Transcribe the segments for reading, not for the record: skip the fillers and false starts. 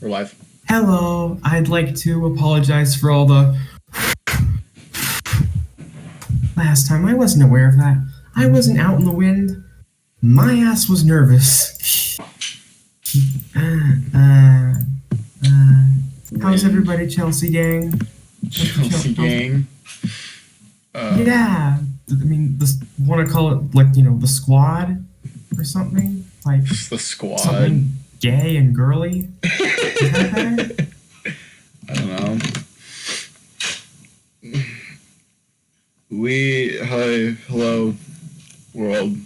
We're live. Hello, I'd like to apologize for all the last time. I wasn't aware of that. I wasn't out in the wind. My ass was nervous. uh, uh, how's everybody, Chelsea gang? Chelsea gang. Yeah, I mean, want to call it like the squad or something like The squad. something gay and girly. Is that better? I don't know. Hello, world.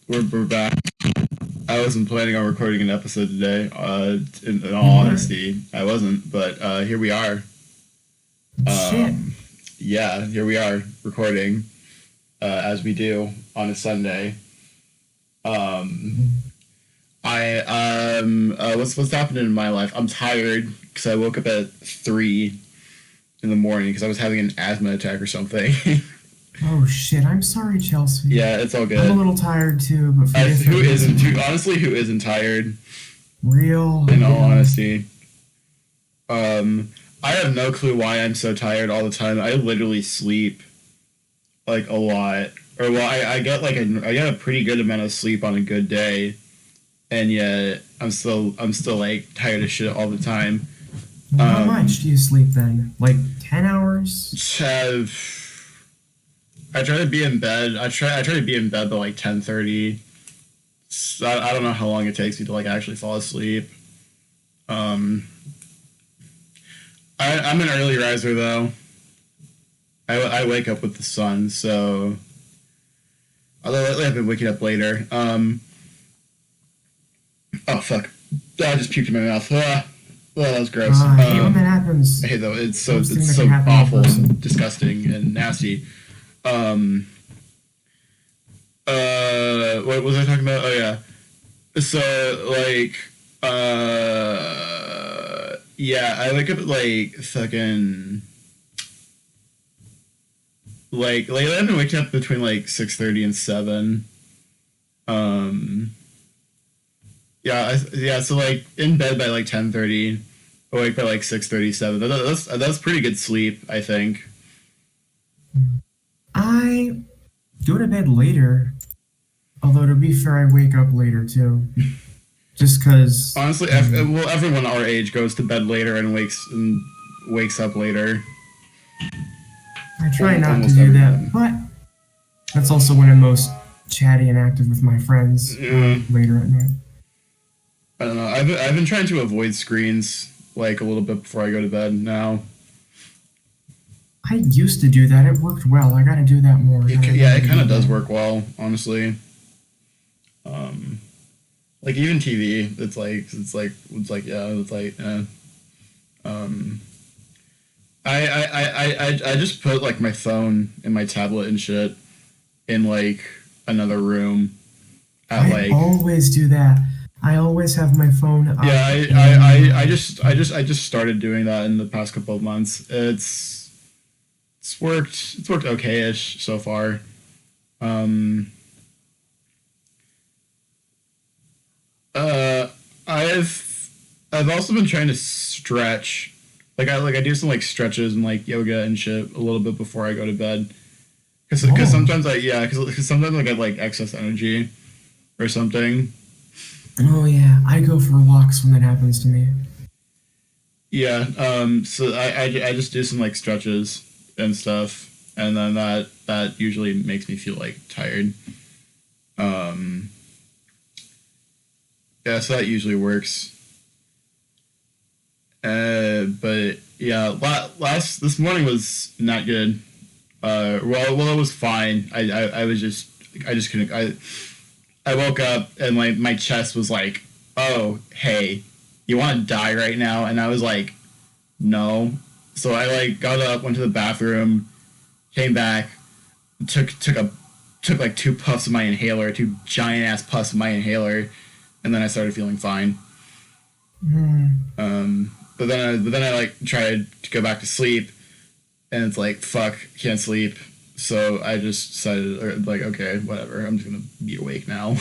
We're back. I wasn't planning on recording an episode today. In all honesty, I wasn't. But here we are. Shit. Yeah, here we are recording, as we do on a Sunday. What's happening in my life? I'm tired because I woke up at 3 in the morning because I was having an asthma attack or something. Oh shit! I'm sorry, Chelsea. Yeah, it's all good. I'm a little tired too, but who isn't tired? Real. In all honesty, I have no clue why I'm so tired all the time. I literally sleep like a lot, or well, I get I get a pretty good amount of sleep on a good day, and yet I'm still like tired of shit all the time. How much do you sleep then? Like 10 hours? I try to be in bed. I try to be in bed by like 10:30. I don't know how long it takes me to like actually fall asleep. I'm an early riser though. I wake up with the sun, so although lately I've been waking up later. Oh fuck! I just puked in my mouth. Well, that was gross. I hate when that happens. I hate though. It's so awful, disgusting, and nasty. What was I talking about? Oh yeah. So like, yeah, I wake up at like fucking like lately I've been waking up between like 6:30 and 7. Yeah, so like in bed by like 10:30, awake by like 6:37. That's pretty good sleep, I think. I go to bed later, although to be fair, I wake up later too. Just because. Honestly, everyone our age goes to bed later and wakes up later. I try not to do that, but that's also when I'm most chatty and active with my friends later at night. I don't know. I've been trying to avoid screens like a little bit before I go to bed now. I used to do that. It worked well. I gotta do that more. It kind of does work well, honestly. Like even TV, it's like I just put like my phone and my tablet and shit in like another room. I always do that. I always have my phone up. Yeah, I just started doing that in the past couple of months. It's worked okay-ish so far. I've also been trying to stretch. I do some like stretches and like yoga and shit a little bit before I go to bed. Cause sometimes sometimes I get like excess energy or something. Oh yeah, I go for walks when that happens to me. Yeah, so I just do some like stretches and stuff, and then that usually makes me feel like tired. Yeah, so that usually works. But yeah, this morning was not good. Well, it was fine. I just couldn't. I woke up and my chest was like, oh, hey, you want to die right now? And I was like, no. So I like got up, went to the bathroom, came back, took like 2 puffs of my inhaler, 2 giant ass puffs of my inhaler, and then I started feeling fine. But then I like tried to go back to sleep, and it's like, fuck, can't sleep. So I just decided, like, okay, whatever, I'm just gonna be awake now.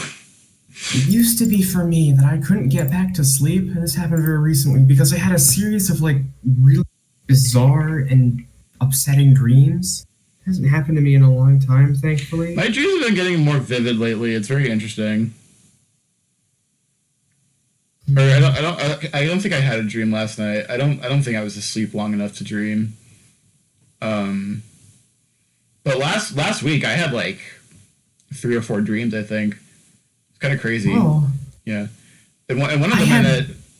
It used to be for me that I couldn't get back to sleep, and this happened very recently because I had a series of like really bizarre and upsetting dreams. It hasn't happened to me in a long time, thankfully. My dreams have been getting more vivid lately. It's very interesting. Or I don't think I had a dream last night. I don't think I was asleep long enough to dream. But last week I had like 3 or 4 dreams. I think it's kind of crazy. Oh. Yeah, and one of them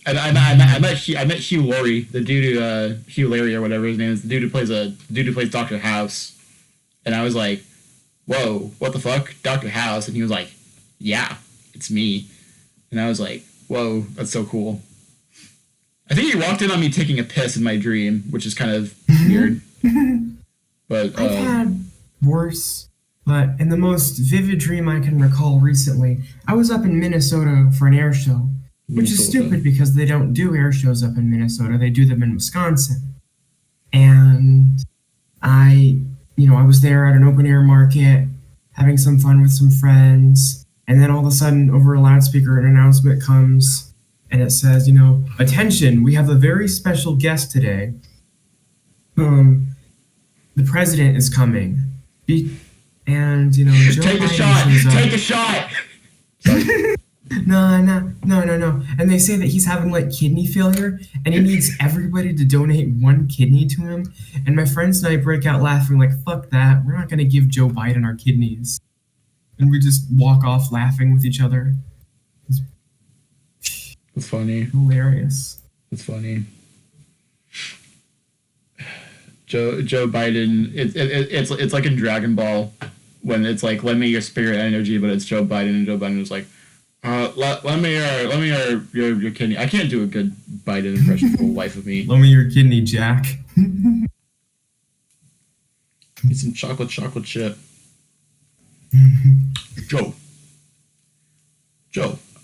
I met Hugh Laurie, the dude who Hugh Laurie or whatever his name is, the dude who plays Dr. House, and I was like, whoa, what the fuck, Dr. House, and he was like, yeah, it's me, and I was like, whoa, that's so cool. I think he walked in on me taking a piss in my dream, which is kind of weird. But I've had worse, but in the most vivid dream I can recall recently, I was up in Minnesota for an air show, which is stupid because they don't do air shows up in Minnesota. They do them in Wisconsin. And I was there at an open air market, having some fun with some friends. And then all of a sudden, over a loudspeaker, an announcement comes, and it says, attention, we have a very special guest today. The president is coming. And, Joe take a Biden shot! Take a shot! No. And they say that he's having like kidney failure and he needs everybody to donate 1 kidney to him. And my friends and I break out laughing like, fuck that. We're not going to give Joe Biden our kidneys. And we just walk off laughing with each other. It's funny. Hilarious. It's funny. Joe Biden. It's like in Dragon Ball when it's like, lend me your spirit energy, but it's Joe Biden, and Joe Biden was like, let me your kidney. I can't do a good Biden impression for the life of me. Let me your kidney, Jack. Eat some chocolate chip. Joe.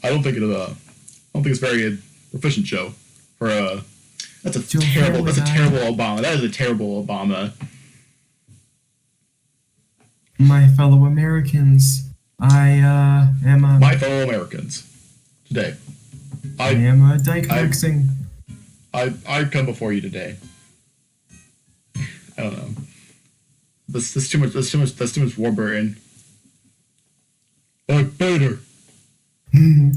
I don't think it's very efficient, Joe. That's a terrible Obama. That is a terrible Obama. My fellow Americans, my fellow Americans, today, I am dyke maxing. I come before you today. I don't know. That's too much Warburton. Like Bader. I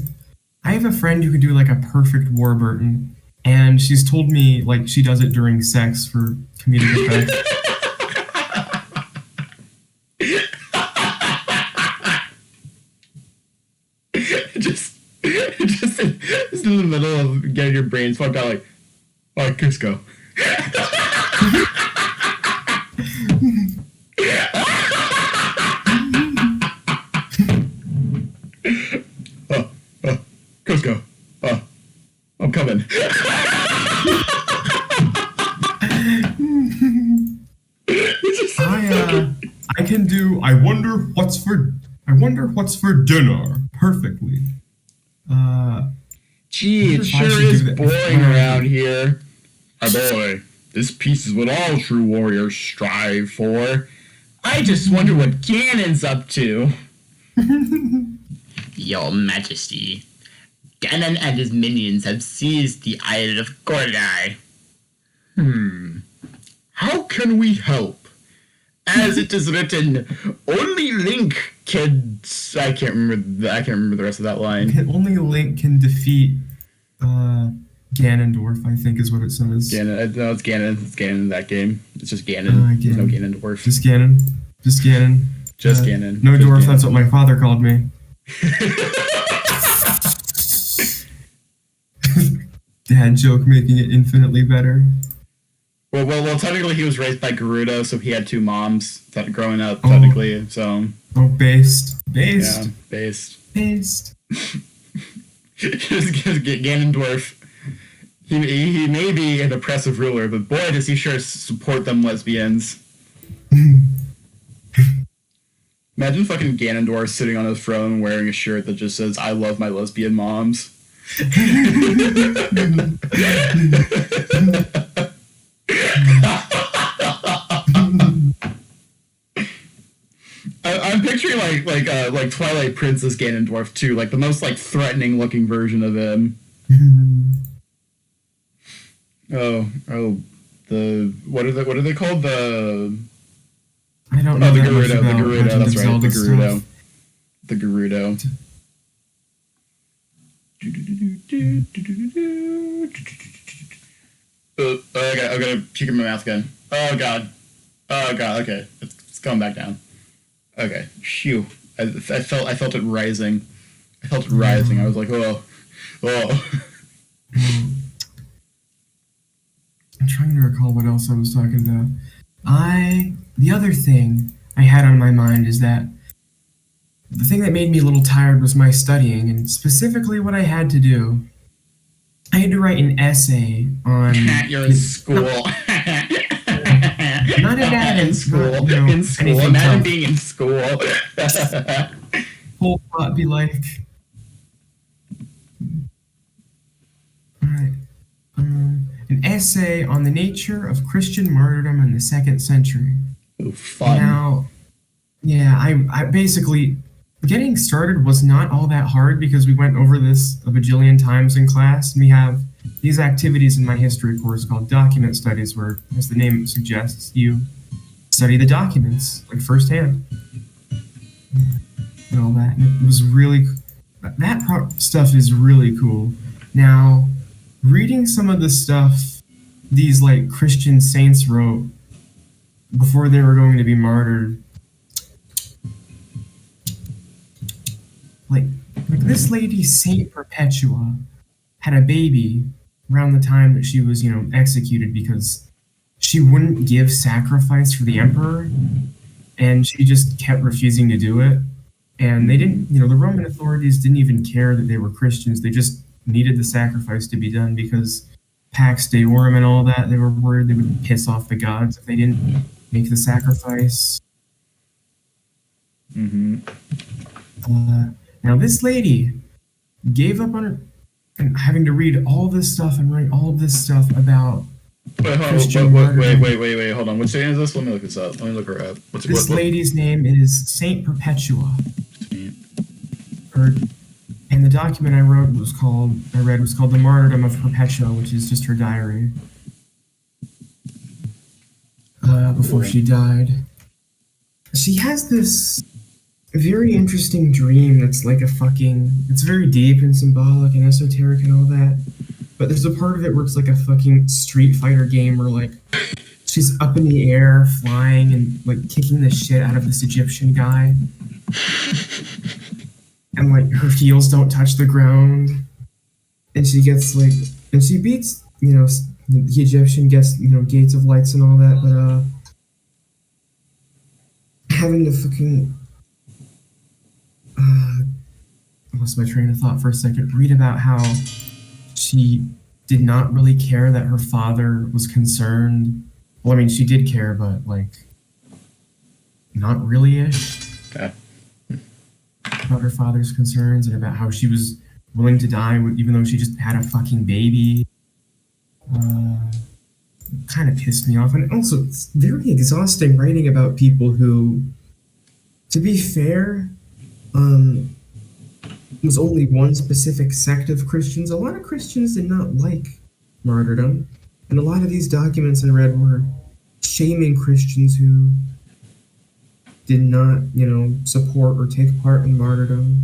have a friend who could do like a perfect Warburton, and she's told me like she does it during sex for comedic effect. just in the middle of getting your brains fucked out, like, all right, Cusco. Cusco. I'm coming. I can do I wonder what's for dinner perfectly. Gee, it sure is boring around here. My boy, this piece is what all true warriors strive for. I just wonder what Ganon's up to. Your Majesty, Ganon and his minions have seized the island of Gordai. How can we help? As it is written, only Link can... I can't remember the rest of that line. Only Link can defeat Ganondorf, I think is what it says. Ganon. No, it's Ganon. It's Ganon in that game. It's just Ganon. There's no Ganondorf. Just Ganon. Ganon. No just dwarf, Ganon. That's what my father called me. Dad joke making it infinitely better. Well, technically he was raised by Garuda, so he had 2 moms growing up, technically, so... Oh, based. Yeah, based. Just Ganondorf. He may be an oppressive ruler, but boy, does he sure support them lesbians. Imagine fucking Ganondorf sitting on his throne wearing a shirt that just says, I love my lesbian moms. I'm picturing like like Twilight Princess Ganondorf too, like the most like threatening looking version of him. Oh, the what are they called? I don't know. The that much Gerudo, about the Gerudo, Legend that's of right, Zelda the Gerudo. stuff. The Gerudo. I'm gonna puke in my mouth again. Oh god, okay, it's going back down. Okay, phew. I felt it rising. I felt it rising. I was like, oh. I'm trying to recall what else I was talking about. The other thing I had on my mind is that the thing that made me a little tired was my studying, and specifically what I had to do. I had to write an essay on. You're in school. Not in school. Not, in school. Imagine being in school. Whole thought be like. Alright. An essay on the nature of Christian martyrdom in the 2nd century. Ooh, fun. Now, yeah, I basically getting started was not all that hard because we went over this a bajillion times in class, and we have these activities in my history course called document studies, where, as the name suggests, you study the documents like firsthand and all that. And it was really stuff is really cool. Now, reading some of the stuff these like Christian saints wrote before they were going to be martyred, like this lady Saint Perpetua had a baby around the time that she was, executed because she wouldn't give sacrifice for the emperor, and she just kept refusing to do it. And they didn't, the Roman authorities didn't even care that they were Christians. They just needed the sacrifice to be done because Pax Deorum and all that. They were worried they would piss off the gods if they didn't make the sacrifice. Mm-hmm. Now this lady gave up on her and having to read all this stuff and write all this stuff about Christian martyrdom. Wait, hold on. Which name is this? Let me look this up. Let me look her up. This lady's name is Saint Perpetua. And the document I read was called The Martyrdom of Perpetua, which is just her diary. Before she died. She has this very interesting dream that's like it's very deep and symbolic and esoteric and all that. But there's a part of it where it's like a fucking Street Fighter game where like she's up in the air flying and like kicking the shit out of this Egyptian guy. And like her heels don't touch the ground. And she gets and she beats, the Egyptian, gets, gates of lights and all that, but having to fucking I lost my train of thought for a second. Read about how she did not really care that her father was concerned. Well, I mean, she did care, but like, not really-ish. Okay. About her father's concerns and about how she was willing to die even though she just had a fucking baby. Kind of pissed me off. And also, it's very exhausting writing about people who, to be fair, was only one specific sect of Christians. A lot of Christians did not like martyrdom, and a lot of these documents I read were shaming Christians who did not, support or take part in martyrdom.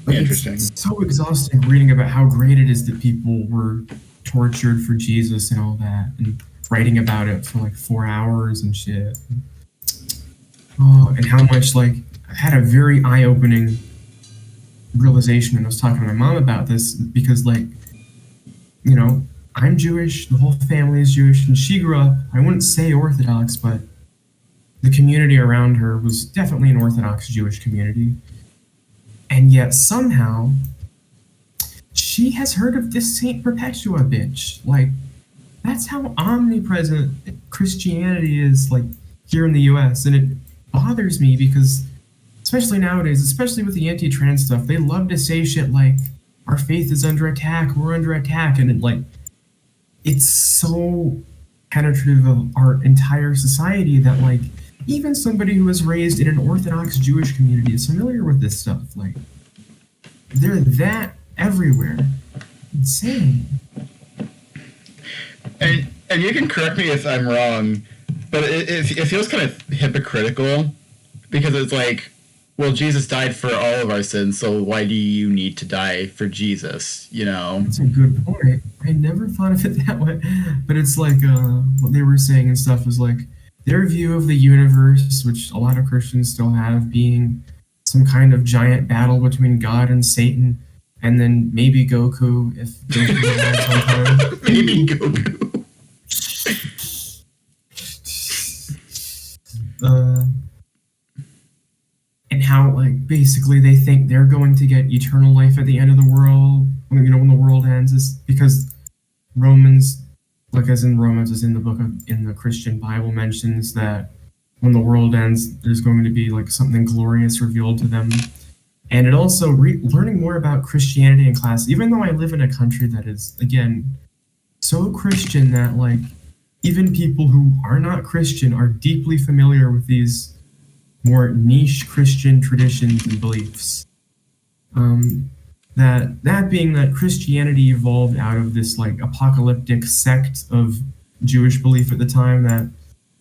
Interesting. It's so exhausting reading about how great it is that people were tortured for Jesus and all that, and writing about it for like 4 hours and shit. Oh, and how much I had a very eye-opening realization when I was talking to my mom about this, because I'm Jewish, the whole family is Jewish, and she grew up, I wouldn't say Orthodox, but the community around her was definitely an Orthodox Jewish community. And yet somehow she has heard of this Saint Perpetua bitch. That's how omnipresent Christianity is here in the US. And it bothers me because, especially nowadays, especially with the anti-trans stuff, they love to say shit like, our faith is under attack, we're under attack, and it's so penetrative of our entire society that Even somebody who was raised in an Orthodox Jewish community is familiar with this stuff. Like, they're that everywhere. Insane. And you can correct me if I'm wrong, but it feels kind of hypocritical because it's like, well, Jesus died for all of our sins, so why do you need to die for Jesus? You know? That's a good point. I never thought of it that way. But it's like what they were saying and stuff is like their view of the universe, which a lot of Christians still have, being some kind of giant battle between God and Satan, and then maybe Goku if Goku had some time. Maybe Goku. And how, like, basically they think they're going to get eternal life at the end of the world, you know, when the world ends, is because Romans, like as in Romans, as in the book of, in the Christian Bible mentions that when the world ends, there's going to be like something glorious revealed to them. And it also, learning more about Christianity in class, even though I live in a country that is, again, so Christian that, like, even people who are not Christian are deeply familiar with these more niche Christian traditions and beliefs. That being that Christianity evolved out of this like apocalyptic sect of Jewish belief at the time that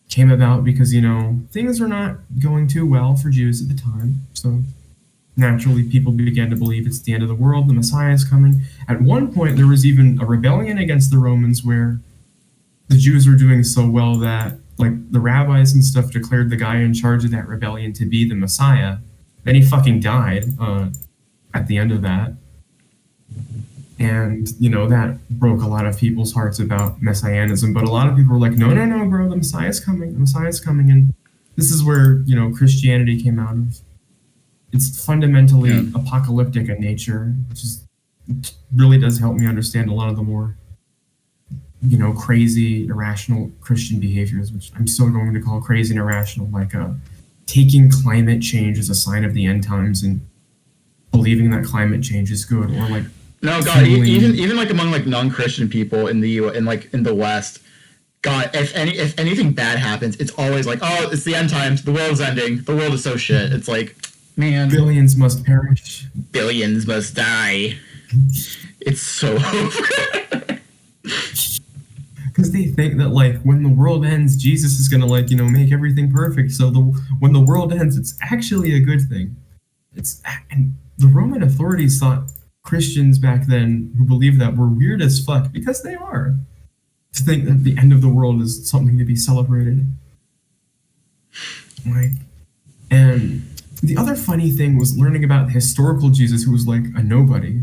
came about because, you know, things are not going too well for Jews at the time. So naturally people began to believe it's the end of the world, the Messiah is coming. At one point there was even a rebellion against the Romans where the Jews were doing so well that like the rabbis and stuff declared the guy in charge of that rebellion to be the Messiah. Then he fucking died at the end of that. And, you know, that broke a lot of people's hearts about messianism. But a lot of people were like, no, bro, the Messiah's coming. The Messiah's coming. And this is where, you know, Christianity came out of. It's fundamentally apocalyptic in nature, which is, really does help me understand a lot of the more, you know, crazy, irrational Christian behaviors, which I'm still going to call crazy and irrational, like taking climate change as a sign of the end times and believing that climate change is good, or like no, God, even like among like non-Christian people in the in the West, God, if anything bad happens, it's always like, oh, it's the end times, the world's ending, the world is so shit. It's like, man, billions must perish, billions must die. It's so over. Because they think that like when the world ends, Jesus is gonna like, you know, make everything perfect. So when the world ends, it's actually a good thing. And the Roman authorities thought Christians back then who believed that were weird as fuck, because they are, to think that the end of the world is something to be celebrated. Like, and the other funny thing was learning about the historical Jesus, who was like a nobody.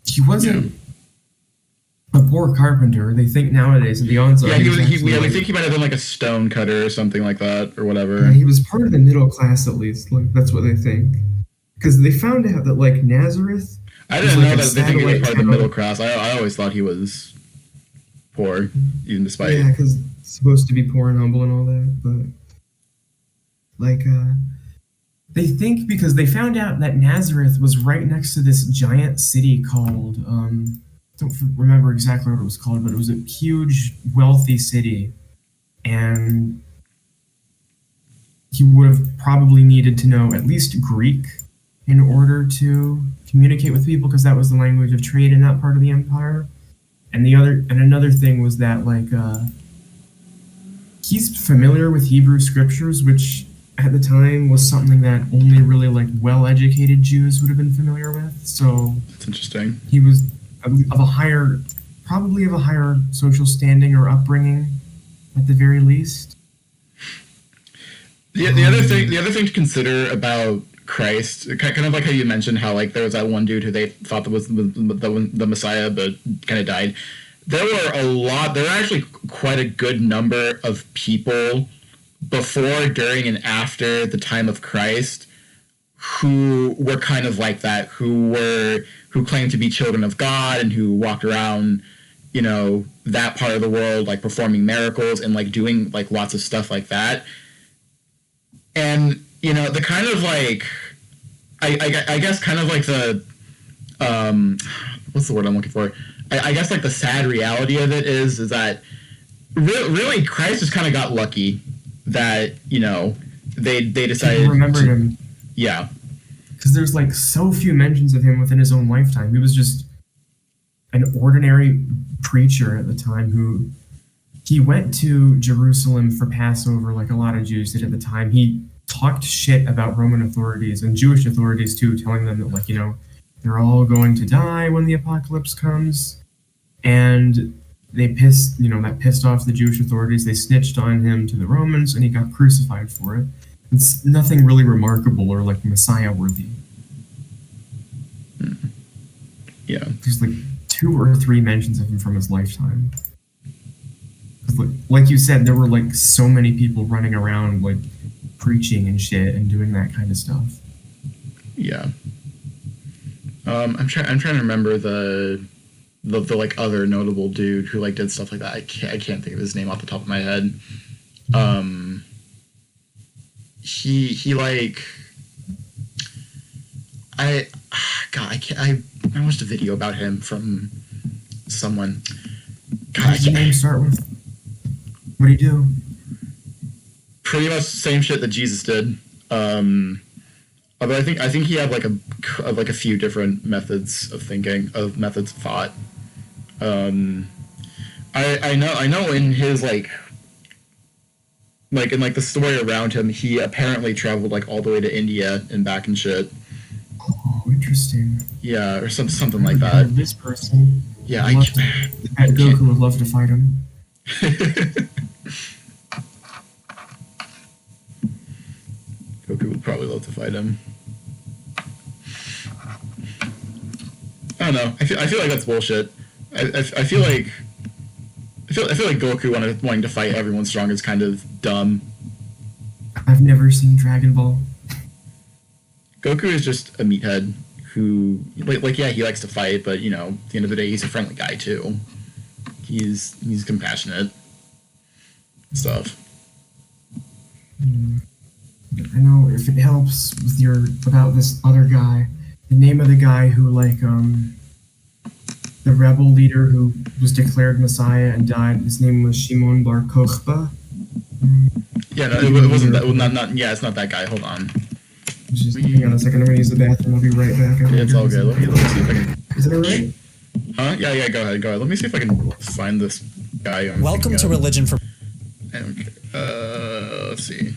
He wasn't a poor carpenter. They think nowadays that the odds are. Yeah, we think he might have been like a stone cutter or something like that, or whatever. Yeah, he was part of the middle class, at least. Like, that's what they think. Because they found out that like Nazareth. I didn't know that they think he was part of the middle class. I always thought he was poor, even despite. Yeah, because it's supposed to be poor and humble and all that, but like they think because they found out that Nazareth was right next to this giant city called don't remember exactly what it was called, but it was a huge, wealthy city, and he would have probably needed to know at least Greek in order to communicate with people, because that was the language of trade in that part of the empire. And another thing was that like he's familiar with Hebrew scriptures, which at the time was something that only really like well-educated Jews would have been familiar with. So that's interesting. He was of a higher social standing or upbringing, at the very least. The other thing to consider about Christ, kind of like how you mentioned how like there was that one dude who they thought that was the Messiah, but kind of died. There were actually quite a good number of people before, during, and after the time of Christ who were kind of like that, who claimed to be children of God and who walked around, you know, that part of the world, like performing miracles and like doing like lots of stuff like that. And, you know, the kind of like, I guess kind of like the, what's the word I'm looking for? I guess like the sad reality of it is that really Christ just kind of got lucky that, you know, they decided People remembered him. Yeah. Because there's like so few mentions of him within his own lifetime. He was just an ordinary preacher at the time who he went to Jerusalem for Passover like a lot of Jews did at the time. He talked shit about Roman authorities and Jewish authorities too, telling them that, like, you know, they're all going to die when the apocalypse comes. And that pissed off the Jewish authorities. They snitched on him to the Romans and he got crucified for it. It's nothing really remarkable or like Messiah worthy. Yeah. There's like 2 or 3 mentions of him from his lifetime. Like you said, there were like so many people running around like preaching and shit and doing that kind of stuff. Yeah. I'm trying to remember the like other notable dude who like did stuff like that. I can't think of his name off the top of my head. He like I watched a video about him from someone. God, what does your name start with? What do you do? Pretty much the same shit that Jesus did. Although I think he had like a few different methods of thinking, methods of thought. I know in his like in like the story around him, he apparently traveled like all the way to India and back and shit. Oh, interesting. Yeah, or something like that. This person. Yeah, Goku would love to fight him. Goku would probably love to fight him. I don't know. I feel like that's bullshit. I feel like Goku wanting to fight everyone strong is kind of dumb. I've never seen Dragon Ball. Goku is just a meathead who, like yeah, he likes to fight, but, you know, at the end of the day, he's a friendly guy too. He's compassionate and stuff. I know, if it helps with about this other guy, the name of the guy who like the rebel leader who was declared Messiah and died, his name was Shimon Bar Kokhba. Yeah, no, it wasn't that. Well, not yeah, it's not that guy. Hold on. Just hang on a second. I'm gonna use the bathroom. I'll be right back. Yeah, it's all good. Let me see if I can. Is it alright? Huh? Yeah. Go ahead. Let me see if I can find this guy. Welcome to Religion for. Okay. Let's see.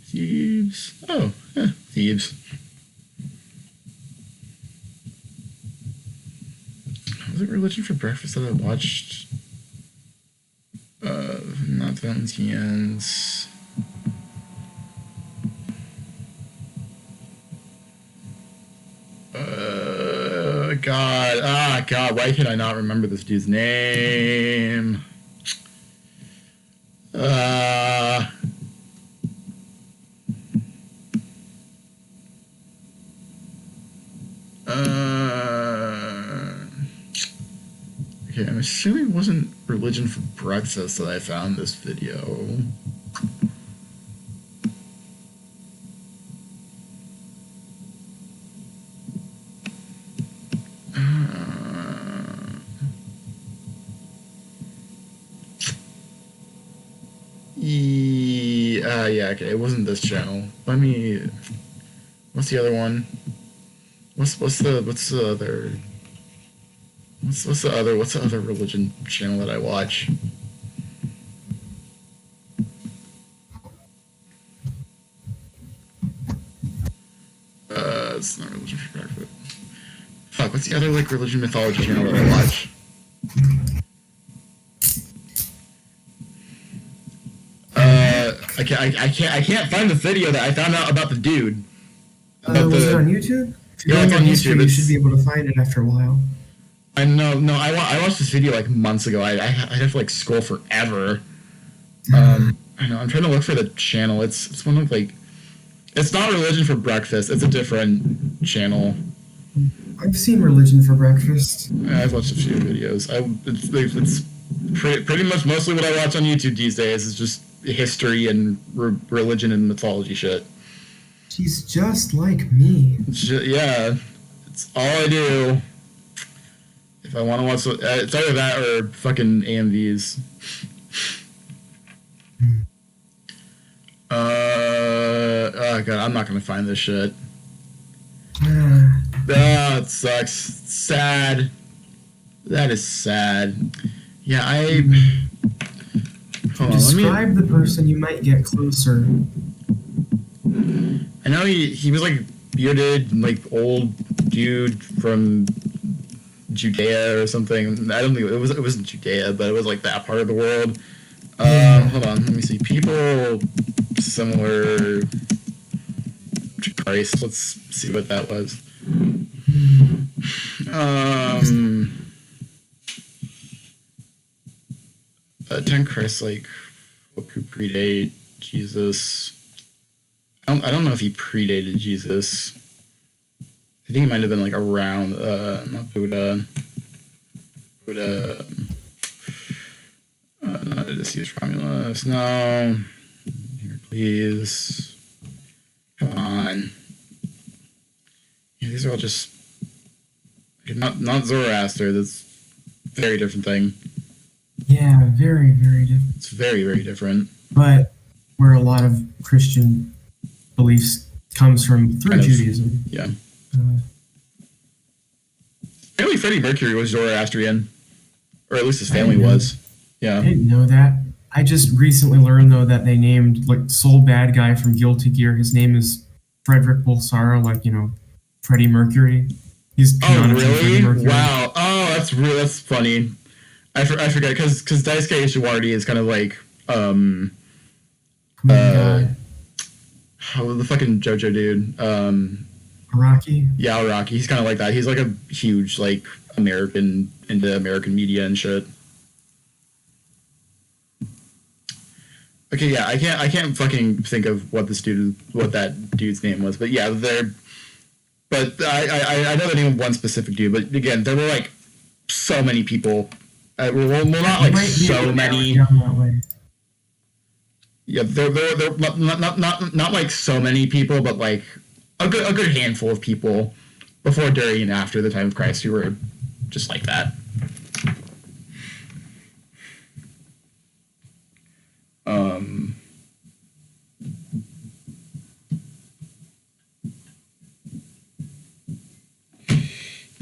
Thebes. Oh, yeah, Thebes. Was it Religion for Breakfast that I watched? Not Valentine's. God, why can I not remember this dude's name? Okay, I'm assuming it wasn't Religion for Breakfast that I found this video. Yeah, okay, it wasn't this channel. What's the other one? What's the other religion channel that I watch? It's not Religion for Breakfast. Fuck, what's the other like religion mythology channel that I watch? I can't find the video that I found out about the dude. Was it on YouTube? Yeah, it's on YouTube. You should be able to find it after a while. I know. No, I watched this video like months ago. I have to like scroll forever. I know. I'm trying to look for the channel. It's one of like, it's not Religion for Breakfast. It's a different channel. I've seen Religion for Breakfast. I've watched a few videos. It's pretty much mostly what I watch on YouTube these days is just history and religion and mythology shit. She's just like me. Yeah, it's all I do. If I want to watch, it's either that or fucking AMVs. Oh god, I'm not gonna find this shit. It sucks. Sad. That is sad. Yeah, Hold on, describe the person you might get closer. I know he was like bearded, like old dude from Judea or something. I don't think it wasn't Judea, but it was like that part of the world. Hold on, let me see. People similar to Christ. Let's see what that was. Didn't Christ like who predate Jesus? I don't know if he predated Jesus. I think he might have been like around not Buddha. Not Odysseus Romulus. No. Here, please. Come on. Yeah, these are all just not Zoroaster. That's a very different thing. Yeah, very, very different. It's very, very different. But where a lot of Christian beliefs comes from through Judaism. Yeah. Apparently Freddie Mercury was Zoroastrian. Or at least his family was. Yeah. I didn't know that. I just recently learned, though, that they named, like, Soul Bad Guy from Guilty Gear. His name is Frederick Bolsara, like, Freddie Mercury. He's really? Wow. Oh, that's funny. I forget, because Daisuke Ishiwari is kind of like, the fucking JoJo dude. Araki? Yeah, Araki. He's kind of like that. He's like a huge, like, into American media and shit. Okay, yeah, I can't fucking think of what that dude's name was, but yeah, but I know the name of one specific dude, but again, there were like so many people. Well, not like so many. Yeah, there not like so many people, but like a good handful of people before, during, and after the time of Christ who were just like that.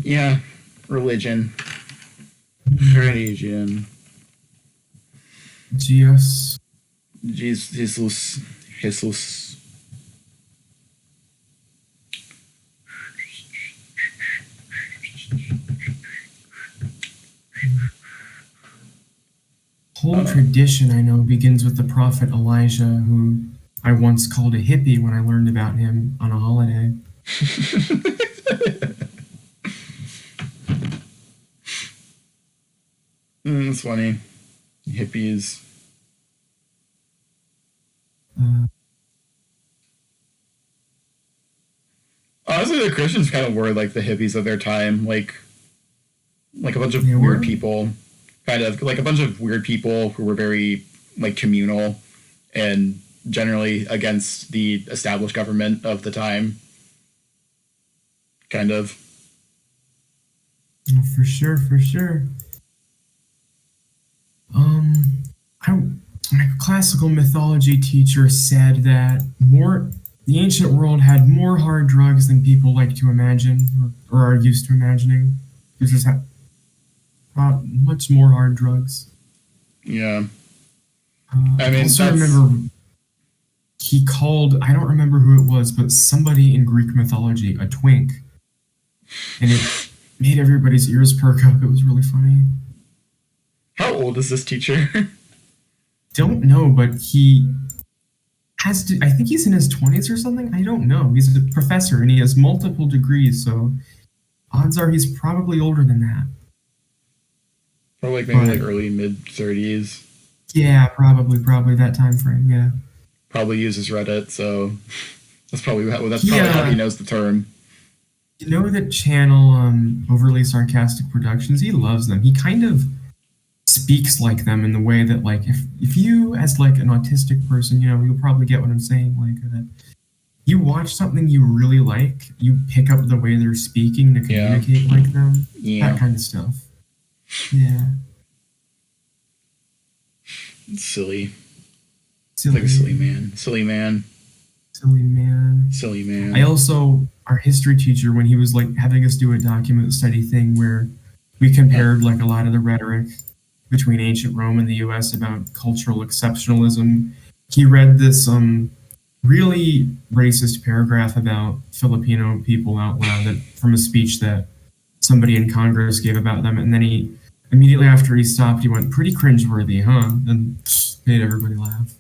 Yeah, religion. Jesus. Whole tradition, I know, begins with the prophet Elijah, who I once called a hippie when I learned about him on a holiday. That's funny. Hippies. Honestly, the Christians kind of were like the hippies of their time, like a bunch of weird people, kind of like a bunch of weird people who were very like communal and generally against the established government of the time. Kind of. Oh, for sure. My classical mythology teacher said that the ancient world had more hard drugs than people like to imagine or are used to imagining. This is much more hard drugs. Yeah. I also remember he called, I don't remember who it was, but somebody in Greek mythology a twink. And it made everybody's ears perk up. It was really funny. How old is this teacher? Don't know, but he has to, I think he's in his 20s or something. I don't know. He's a professor and he has multiple degrees, so odds are he's probably older than that. Or like maybe like early mid-30s. Yeah, probably that time frame, yeah. Probably uses Reddit, so that's probably how he knows the term. You know that channel, Overly Sarcastic Productions? He loves them. He kind of speaks like them in the way that, like, if you, as like an autistic person, you'll probably get what I'm saying. Like, you watch something you really like, you pick up the way they're speaking to Yeah. communicate like them. Yeah. That kind of stuff. Yeah. It's silly. Silly. Like a silly man. Silly man. Silly man. Silly man. I also, our history teacher, when he was like having us do a document study thing where we compared like a lot of the rhetoric between ancient Rome and the US about cultural exceptionalism, he read this really racist paragraph about Filipino people out loud that, from a speech that somebody in Congress gave about them. And then he, immediately after he stopped, he went, pretty cringeworthy, huh? And made everybody laugh.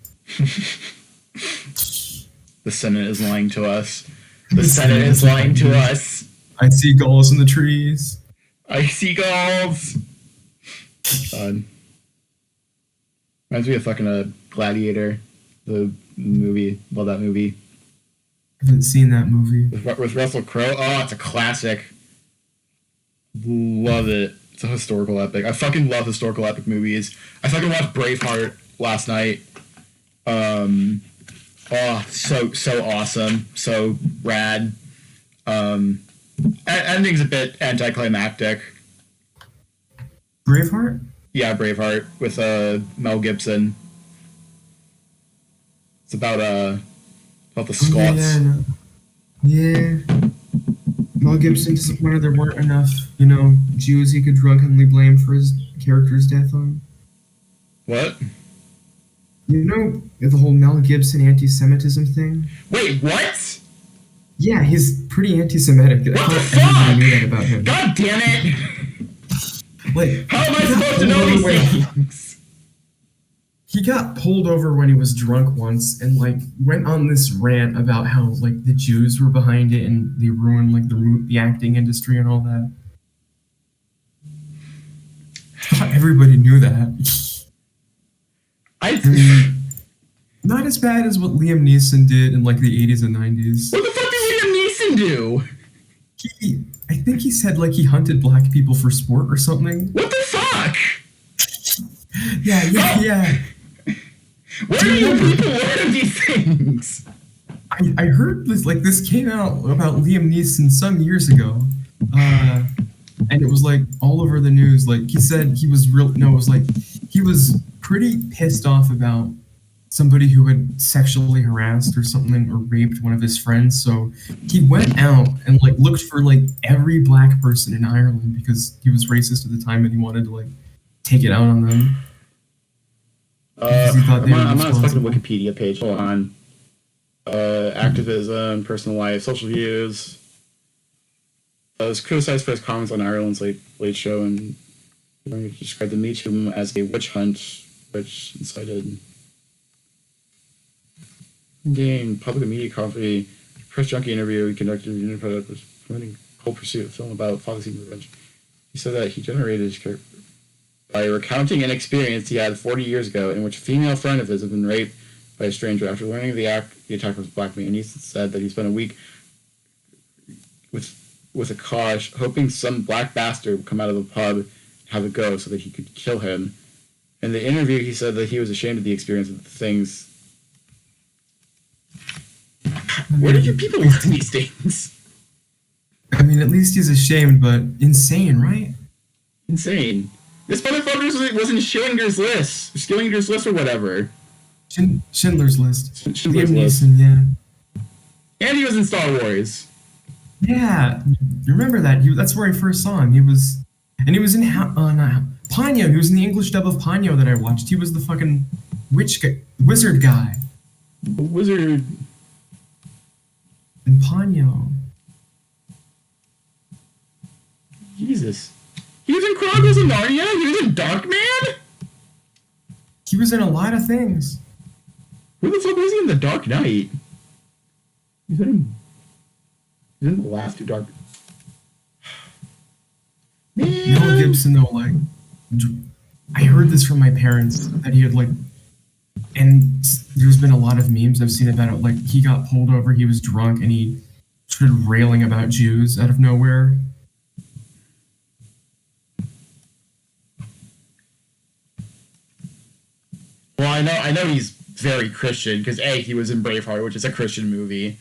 The Senate is lying to us. The Senate is lying to us. I see gulls in the trees. I see gulls. God. Reminds me of fucking Gladiator, the movie. Love that movie. I haven't seen that movie. With Russell Crowe. Oh, it's a classic. Love it. It's a historical epic. I fucking love historical epic movies. I fucking watched Braveheart last night. Oh, so awesome. So rad. Ending's a bit anticlimactic. Braveheart? Yeah, Braveheart with Mel Gibson. It's about the Scots. Yeah. Mel Gibson disappointed there weren't enough, Jews he could drunkenly blame for his character's death on. What? The whole Mel Gibson anti-Semitism thing? Wait, what? Yeah, he's pretty anti-Semitic. What the fuck? Everybody knew that about him. God damn it! Like, how am I supposed to know these things? He got pulled over when he was drunk once and went on this rant about how the Jews were behind it and they ruined the acting industry and all that. Everybody knew that. I mean, not as bad as what Liam Neeson did in the 80s and 90s. What the fuck did Liam Neeson do? I think he said he hunted black people for sport or something. What the fuck? Yeah. Where do you people learn of these things? I heard this came out about Liam Neeson some years ago, and it was all over the news. He said he was he was pretty pissed off about somebody who had sexually harassed or something or raped one of his friends. So he went out and looked for every black person in Ireland because he was racist at the time and he wanted to take it out on them. I'm on his fucking Wikipedia page. Hold on. Activism, personal life, social views. Was criticized for his comments on Ireland's Late Show and described the Me Too movement as a witch hunt, which incited in public media coverage, press junkie interview he conducted in Independent was promoting Cold Pursuit, a film about foxing revenge. He said that he generated his character by recounting an experience he had 40 years ago in which a female friend of his had been raped by a stranger. After learning the attack was a black man. He said that he spent a week with a Kosh, hoping some black bastard would come out of the pub and have a go so that he could kill him. In the interview, he said that he was ashamed of the experience of the things. Where did you people learn these things? I mean, at least he's ashamed, but insane, right? Insane. This motherfucker was in Schindler's List or whatever. Schindler's List. Schindler's List. Neeson, yeah. And he was in Star Wars. Yeah, remember that? That's where I first saw him. He was in Ponyo. He was in the English dub of Ponyo that I watched. He was the fucking wizard guy. The wizard. In Ponyo. Jesus. He was in Chronicles of Narnia? He was in Darkman? He was in a lot of things. Who the fuck was he in The Dark Knight? He's in the last two Dark... Man. Mel Gibson, though, I heard this from my parents, that he had, and there's been a lot of memes I've seen about it, he got pulled over, he was drunk, and he started railing about Jews out of nowhere. Well, I know he's very Christian, because A, he was in Braveheart, which is a Christian movie.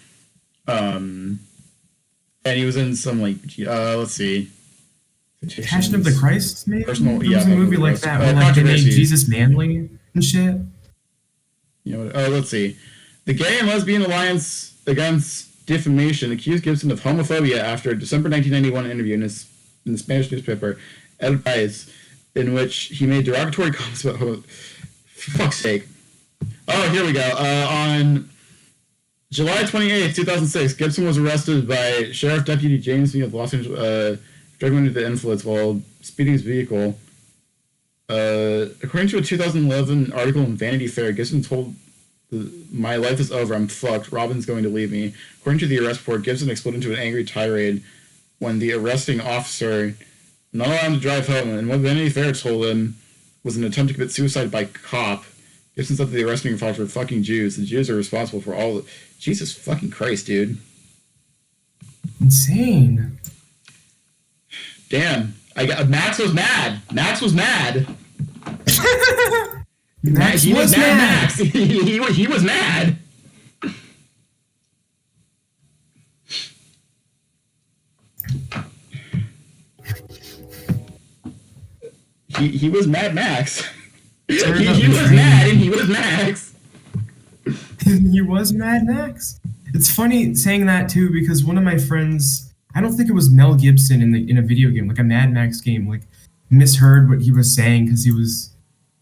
Um, and he was in some like let's see, Passion of the Christ, maybe? Personal, There was a movie like that where like they made Jesus manly and shit. You know, let's see. The Gay and Lesbian Alliance Against Defamation accused Gibson of homophobia after a December 1991 interview in the Spanish newspaper El País, in which he made derogatory comments about for fuck's sake. Oh, here we go. On July 28th, 2006, Gibson was arrested by Sheriff Deputy James V. of Los Angeles, drug under the influence while speeding his vehicle. According to a 2011 article in Vanity Fair, Gibson told "My life is over. I'm fucked. Robin's going to leave me." According to the arrest report, Gibson exploded into an angry tirade when the arresting officer not allowed him to drive home, and what Vanity Fair told him was an attempt to commit suicide by cop. Gibson said that the arresting officers were fucking Jews. The Jews are responsible for all. Jesus fucking Christ, dude. Insane. Damn. Max was mad. Max was mad. Max he was mad. mad. Max. he was mad. He was Mad Max. he was mad and he was Max. He was Mad Max. It's funny saying that too because one of my friends, I don't think it was Mel Gibson in a video game, like a Mad Max game, like misheard what he was saying because he was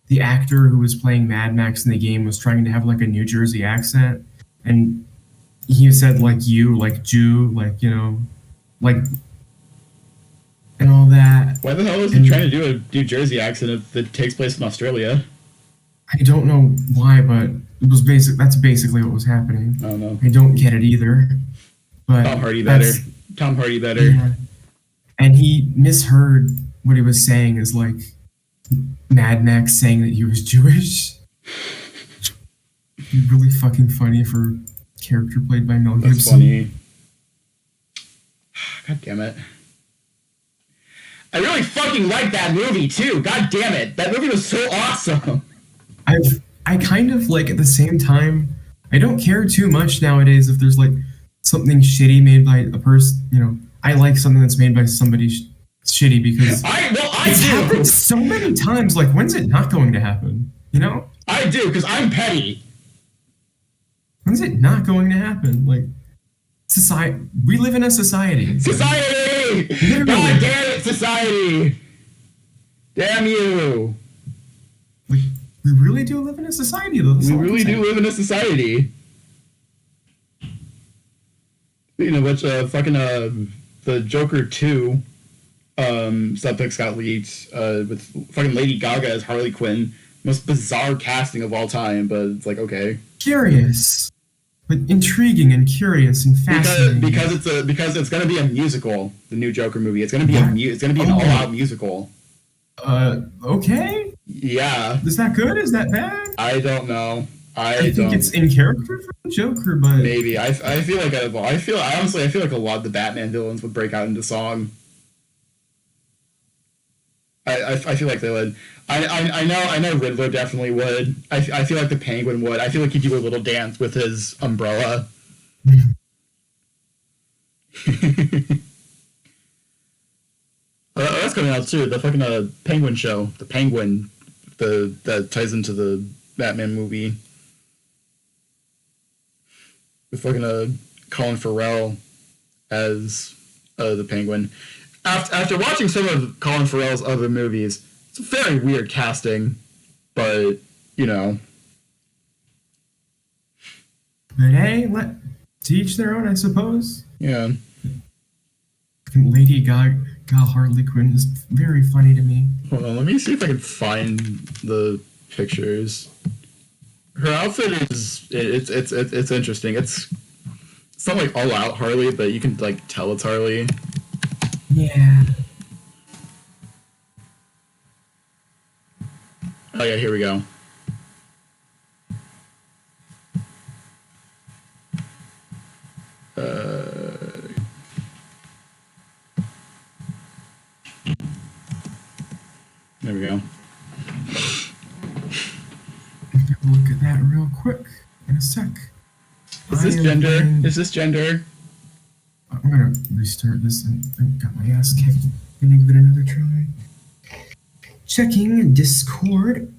the actor who was playing Mad Max in the game was trying to have like a New Jersey accent, and he said like you, like Jew, like like and all that. Why the hell is he trying to do a New Jersey accent if it takes place in Australia? I don't know why, but it was that's basically what was happening. I don't know. I don't get it either. But Tom Hardy better. Tom Hardy better. Yeah. And he misheard what he was saying as like Mad Max saying that he was Jewish. Really fucking funny for a character played by Mel Gibson. That's funny. God damn it. I really fucking like that movie too. God damn it. That movie was so awesome. I kind of like at the same time, I don't care too much nowadays if there's like something shitty made by a person, I like something that's made by somebody shitty because it's happened so many times. Like, when's it not going to happen? I do, because I'm petty. When's it not going to happen? Like, society. We live in a society. Society! God damn it, society! Damn you! Like, we really do live in a society, though. We really do live in a society. Which the Joker 2 subtext got leaked with fucking Lady Gaga as Harley Quinn. Most bizarre casting of all time, but it's like, okay. Curious. Like, intriguing and curious and fascinating. Because it's gonna be a musical, the new Joker movie. It's gonna be an all-out musical. Okay. Yeah. Is that good? Is that bad? I don't know. I think it's in character for the Joker, but maybe I feel like I feel like a lot of the Batman villains would break out into song. I feel like they would. I know Riddler definitely would. I feel like the Penguin would. I feel like he'd do a little dance with his umbrella. That's coming out too. The fucking Penguin show. The Penguin, that ties into the Batman movie. With fucking Colin Farrell as the Penguin. After watching some of Colin Farrell's other movies, it's a very weird casting, but But hey, to each their own, I suppose. Yeah. Lady Gaga Harley Quinn is very funny to me. Hold on, let me see if I can find the pictures. Her outfit is it's interesting. It's not like all out Harley, but you can like tell it's Harley. Yeah. Oh yeah, here we go. There we go. Look at that real quick in a sec. Is this gender? I'm gonna restart this. I got my ass kicked. I'm gonna give it another try. Checking Discord.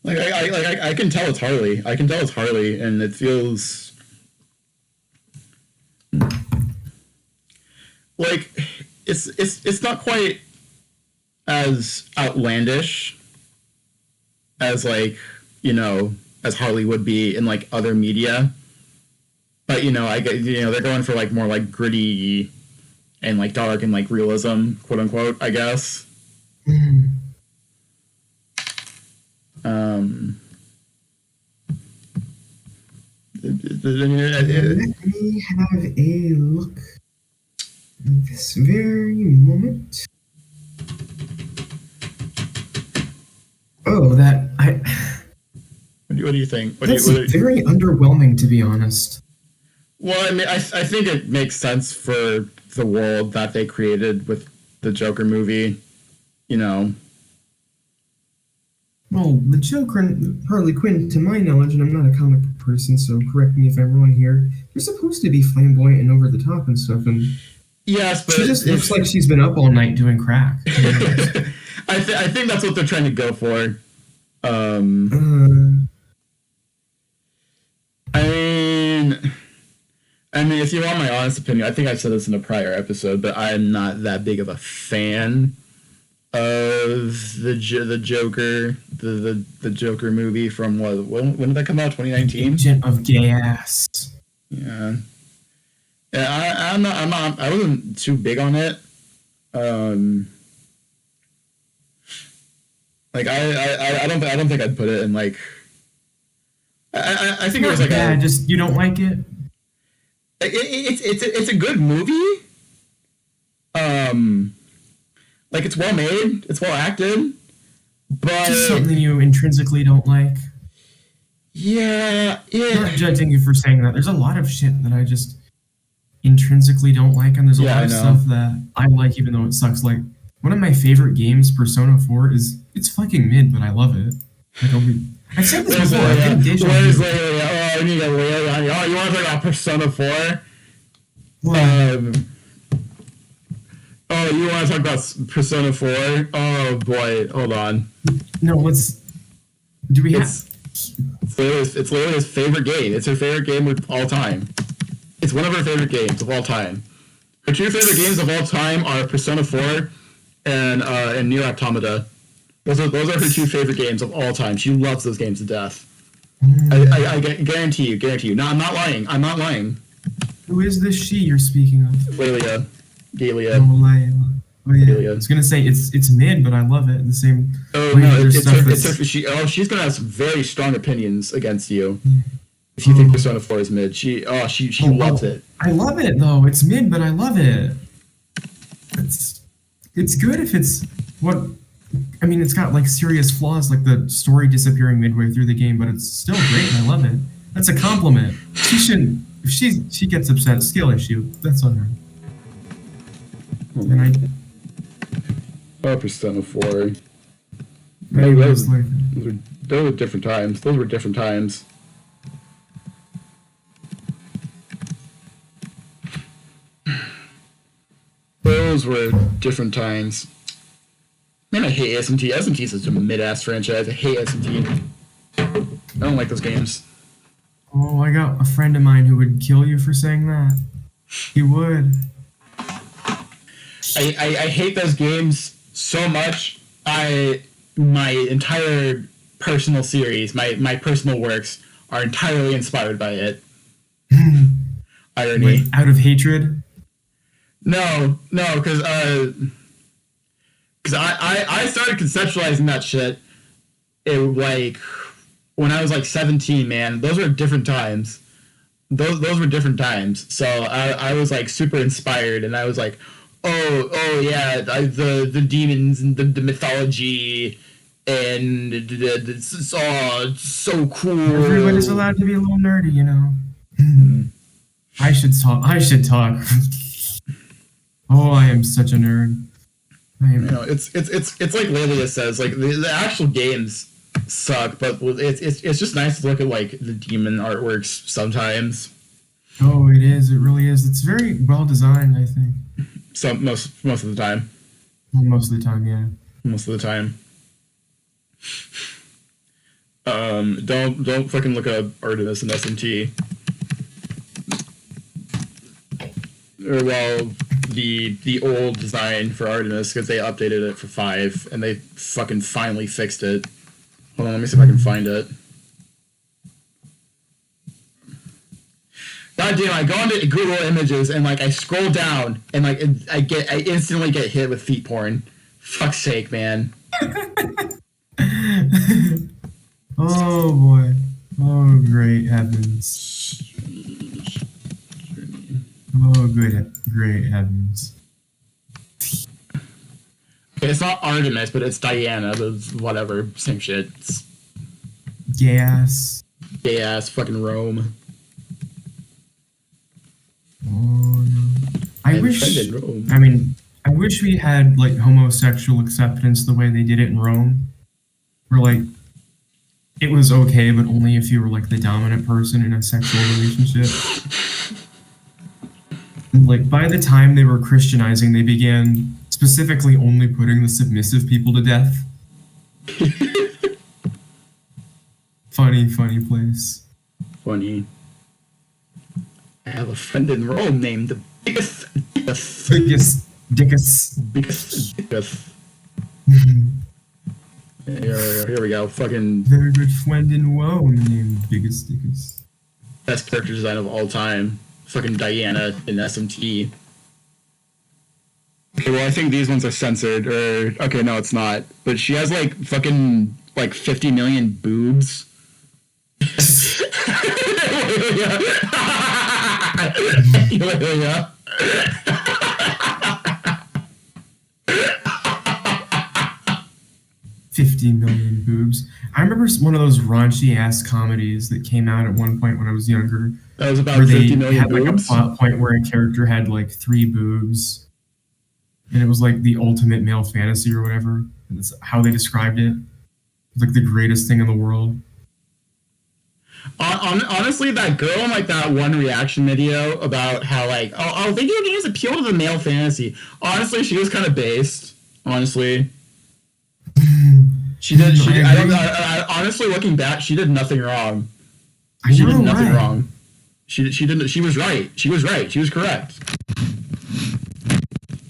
I can tell it's Harley. I can tell it's Harley, and it feels like it's not quite as outlandish as like, you know, as Harley would be in like other media. But, you know, I get, you know, they're going for like more like gritty and like dark and like realism, quote unquote, I guess. Let me have a look this very moment. Oh, that I. What do you think? That's very underwhelming, to be honest. Well, I mean, I think it makes sense for the world that they created with the Joker movie, you know. Well, the Joker and Harley Quinn, to my knowledge, and I'm not a comic book person, so correct me if I'm wrong here, they're supposed to be flamboyant and over the top and stuff, and yes, but she just looks like she's been up all night doing crack. I think that's what they're trying to go for. I mean, if you want my honest opinion, I think I said this in a prior episode, but I'm not that big of a fan of the Joker, the Joker movie from when did that come out? 2019. Agent of Gay Ass. Yeah. Yeah, I wasn't too big on it. Like I don't think I'd put it in like. I think it was like just you don't like it. It's a good movie. Like it's well made, it's well acted, but just something you intrinsically don't like. Yeah. I'm not judging you for saying that. There's a lot of shit that I just intrinsically don't like, and there's a lot of stuff that I like even though it sucks. Like one of my favorite games, Persona 4, it's fucking mid, but I love it. Like I've said this before. I think you want to talk about Persona 4? You want to talk about Persona 4? Oh boy, hold on. No, do we have? It's literally his favorite game. It's her favorite game of all time. It's one of her favorite games of all time. Her two favorite games of all time are Persona 4 and Nier Automata. Those are her two favorite games of all time. She loves those games to death. I guarantee you. No, I'm not lying. Who is this she you're speaking of? Galia. Oh yeah. I was gonna say it's mid, but I love it. The same. Oh no, she's gonna have some very strong opinions against you. If you think Persona 4 is mid, she loves it. I love it though. It's mid, but I love it. It's good if it's what. I mean, it's got like serious flaws, like the story disappearing midway through the game, but it's still great and I love it. That's a compliment. She shouldn't. If she gets upset, skill issue. That's on her. And Persona 4. Maybe those were different times. Those were different times. Those were different times. Man, I hate SMT. SMT is such a mid-ass franchise. I hate SMT. I don't like those games. Oh, I got a friend of mine who would kill you for saying that. He would. I hate those games so much. My entire personal series, my personal works are entirely inspired by it. Irony. Wait, out of hatred? No, because I started conceptualizing that shit like when I was like 17, man. Those were different times. Those were different times. So I was like super inspired, and I was like, oh yeah, the demons and the mythology, and it's all so cool. Everybody's allowed to be a little nerdy, you know. I should talk. Oh, I am such a nerd. You know, it's like Lelia says, like the actual games suck, but it's just nice to look at like the demon artworks sometimes. Oh, it is. It really is. It's very well designed, I think. So most of the time. Well, most of the time, yeah. Most of the time. Don't fucking look up Artemis and SMT. Or well, the old design for Artemis, because they updated it for 5 and they fucking finally fixed it. Hold on, let me see if I can find it. God damn, I go into Google Images and like I scroll down and like I instantly get hit with feet porn. Fuck's sake, man. Oh boy. Oh great heavens. Oh great heavens. It's not Artemis, but it's Diana, but it's whatever, same shit. It's Gas. gay ass fucking Rome. Oh no. I Rome. wish we had like homosexual acceptance the way they did it in Rome. Where like it was okay, but only if you were like the dominant person in a sexual relationship. Like by the time they were Christianizing, they began specifically only putting the submissive people to death. Funny place. Funny. I have a friend in Rome named the biggest. Dickus. Here we go. Fucking Very good friend in Rome named Biggest Dickus. best character design of all time. Fucking Diana in SMT. Okay, well, I think these ones are censored. Or okay, no, it's not. But she has like fucking like 50 million boobs. Yeah. 50 million boobs. I remember one of those raunchy ass comedies that came out at one point when I was younger. That was about where 50 million had boobs. Like a plot point where a character had like 3 boobs, and it was like the ultimate male fantasy or whatever. And that's how they described it. It was like the greatest thing in the world. Honestly, that girl in like that one reaction video about how like video games appeal to the male fantasy. Honestly, she was kind of based. Honestly, she did. Honestly, looking back, she did nothing wrong. She did nothing wrong. She didn't. She was right. She was right. She was correct.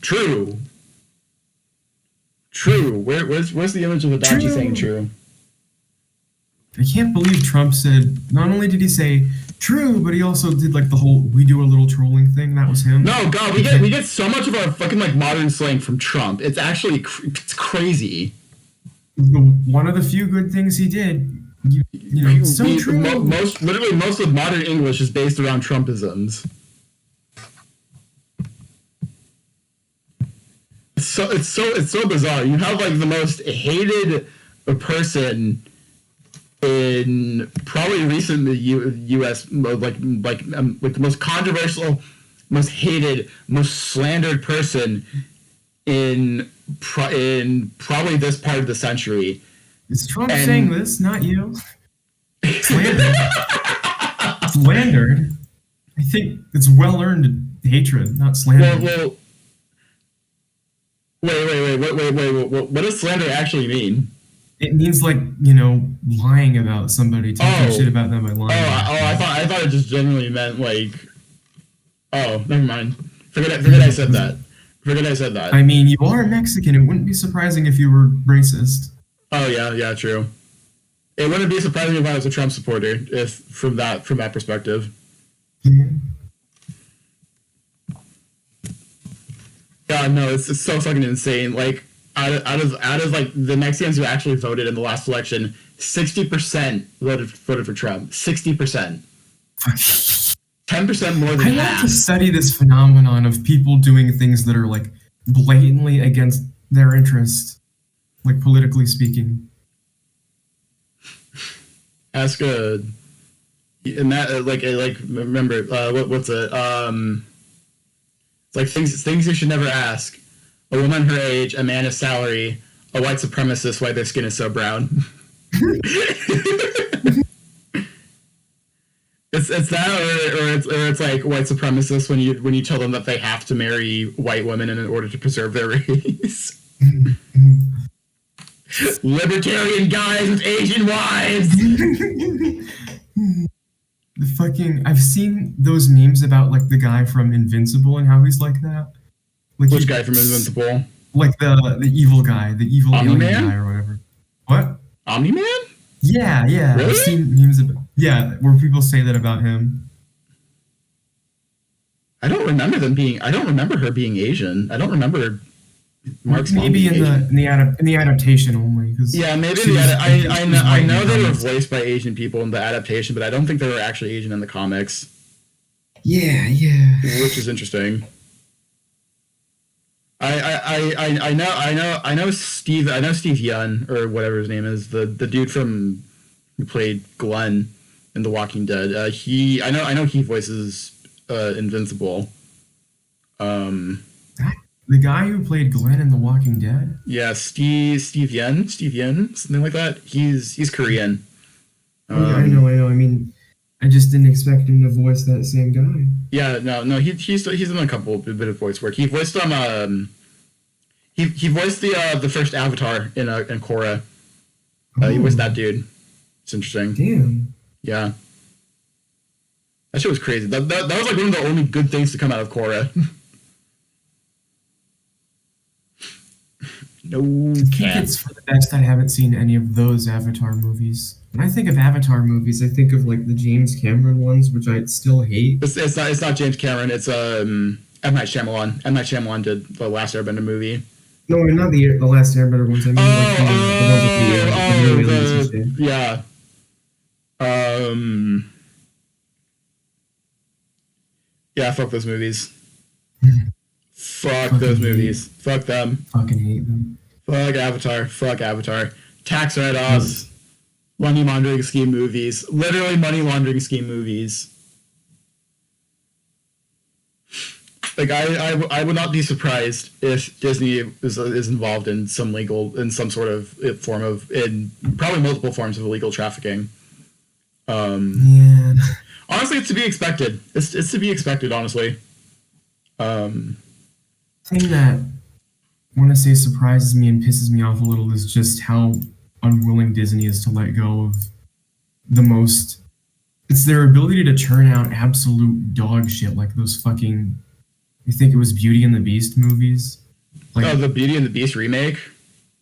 True. Where's the image of Adachi saying true? I can't believe Trump said, not only did he say true, but he also did like the whole "we do a little trolling" thing. That was him. No, God, we get so much of our fucking like modern slang from Trump. It's actually it's crazy. One of the few good things he did. You know, it's so true. Most of modern English is based around Trumpisms. It's so bizarre. You have like the most hated person in probably recent U.S. like the most controversial, most hated, most slandered person in probably this part of the century. Is Trump saying this, not you? Slandered. Slandered. I think it's well-earned hatred, not slander. Well, wait. What does slander actually mean? It means like, lying about somebody, talking shit about them by lying. I thought it just genuinely meant like. Oh, never mind. Forget I said that. I mean, you are Mexican. It wouldn't be surprising if you were racist. Oh yeah, true. It wouldn't be surprising if I was a Trump supporter, if from that perspective. Yeah. God, no, it's so fucking insane. Like out of like the Mexicans who actually voted in the last election, 60% voted for Trump. 60%. 10% more than half. I like to study this phenomenon of people doing things that are like blatantly against their interest, like politically speaking. Ask and that like remember what's it it's like things you should never ask. A woman her age, a man his salary, a white supremacist, why their skin is so brown. It's that, or it's like white supremacists when you tell them that they have to marry white women in order to preserve their race. Libertarian guys with Asian wives. The fucking I've seen those memes about like the guy from Invincible and how he's like that. Like Which guy from Invincible? Like the evil guy, the evil alien Omni-Man? guy or whatever. What? Omni-Man? Yeah. Really? I've seen memes about where people say that about him. I don't remember her being Asian. I don't remember Mark's maybe in the adaptation only. Yeah, maybe I know they were voiced by Asian people in the adaptation, but I don't think they were actually Asian in the comics. Yeah. Which is interesting. I know Steve Yeun, or whatever his name is, the dude who played Glenn in The Walking Dead. I know he voices Invincible. The guy who played Glenn in The Walking Dead? Yeah, Steve Yeun, something like that. He's Korean. Yeah, I know. I mean, I just didn't expect him to voice that same guy. Yeah, no, he's done a bit of voice work. He voiced he voiced the first Avatar in Korra. He voiced that dude. It's interesting. Damn. Yeah. That shit was crazy. That was like one of the only good things to come out of Korra. No cap. It's for the best I haven't seen any of those Avatar movies. When I think of Avatar movies, I think of like the James Cameron ones, which I still hate. It's not James Cameron. It's M. Night Shyamalan. M. Night Shyamalan did the Last Airbender movie. No, not the Last Airbender ones. I mean, the ones with the yeah. Yeah, fuck those movies. Fuck those movies. Fuck them. Fucking hate them. Fuck Avatar. Tax write-offs. Money laundering scheme movies. Literally money laundering scheme movies. Like I would not be surprised if Disney is involved in some sort of form of probably multiple forms of illegal trafficking. Yeah. Honestly, it's to be expected. It's to be expected, honestly. Thing that I want to say surprises me and pisses me off a little is just how unwilling Disney is to let go of the most. It's their ability to churn out absolute dog shit like those fucking. I think it was Beauty and the Beast movies. Like, the Beauty and the Beast remake.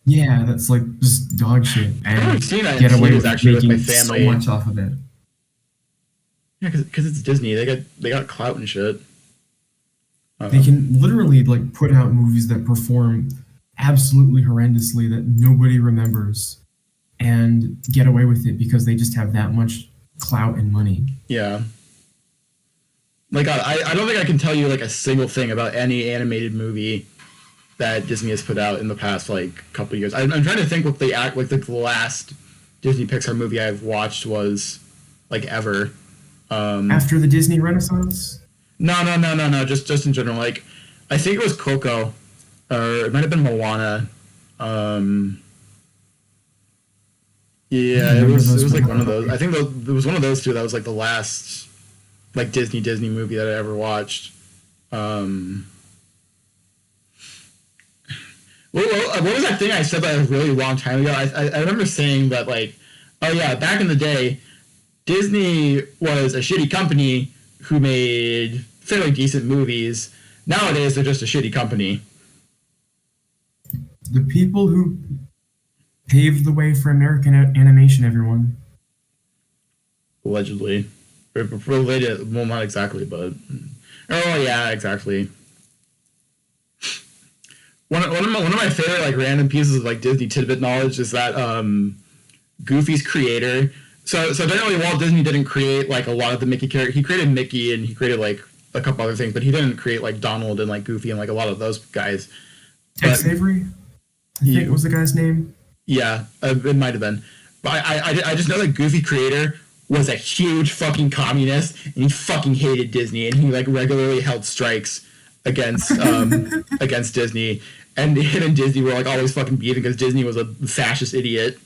Yeah, that's like just dog shit. And I've seen that. Get away with actually with making my family. so much off of it. Yeah, because it's Disney. They got clout and shit. They can literally like put out movies that perform absolutely horrendously that nobody remembers, and get away with it because they just have that much clout and money. Yeah. Like I don't think I can tell you like a single thing about any animated movie that Disney has put out in the past like couple of years. I'm trying to think what the last Disney Pixar movie I've watched was like ever. After the Disney Renaissance? No. Just in general. Like, I think it was Coco, or it might have been Moana. Yeah, it was like one of those. I think it was one of those two that was like the last, like Disney movie that I ever watched. What was that thing I said that a really long time ago? I remember saying that like, oh yeah, back in the day, Disney was a shitty company who made fairly decent movies. Nowadays, they're just a shitty company. The people who paved the way for American animation, everyone. Allegedly. Related, well, not exactly, but... Oh, yeah, exactly. One of my favorite, like, random pieces of, like, Disney tidbit knowledge is that, Goofy's creator... So generally, Walt Disney didn't create, like, a lot of the Mickey characters. He created Mickey, and he created, like, a couple other things, but he didn't create, like, Donald and, like, Goofy and, like, a lot of those guys. Tex Avery? I think was the guy's name. Yeah, it might have been. But I just know that Goofy creator was a huge fucking communist, and he fucking hated Disney, and he, like, regularly held strikes against against Disney. And him and Disney were, like, always fucking beefing because Disney was a fascist idiot.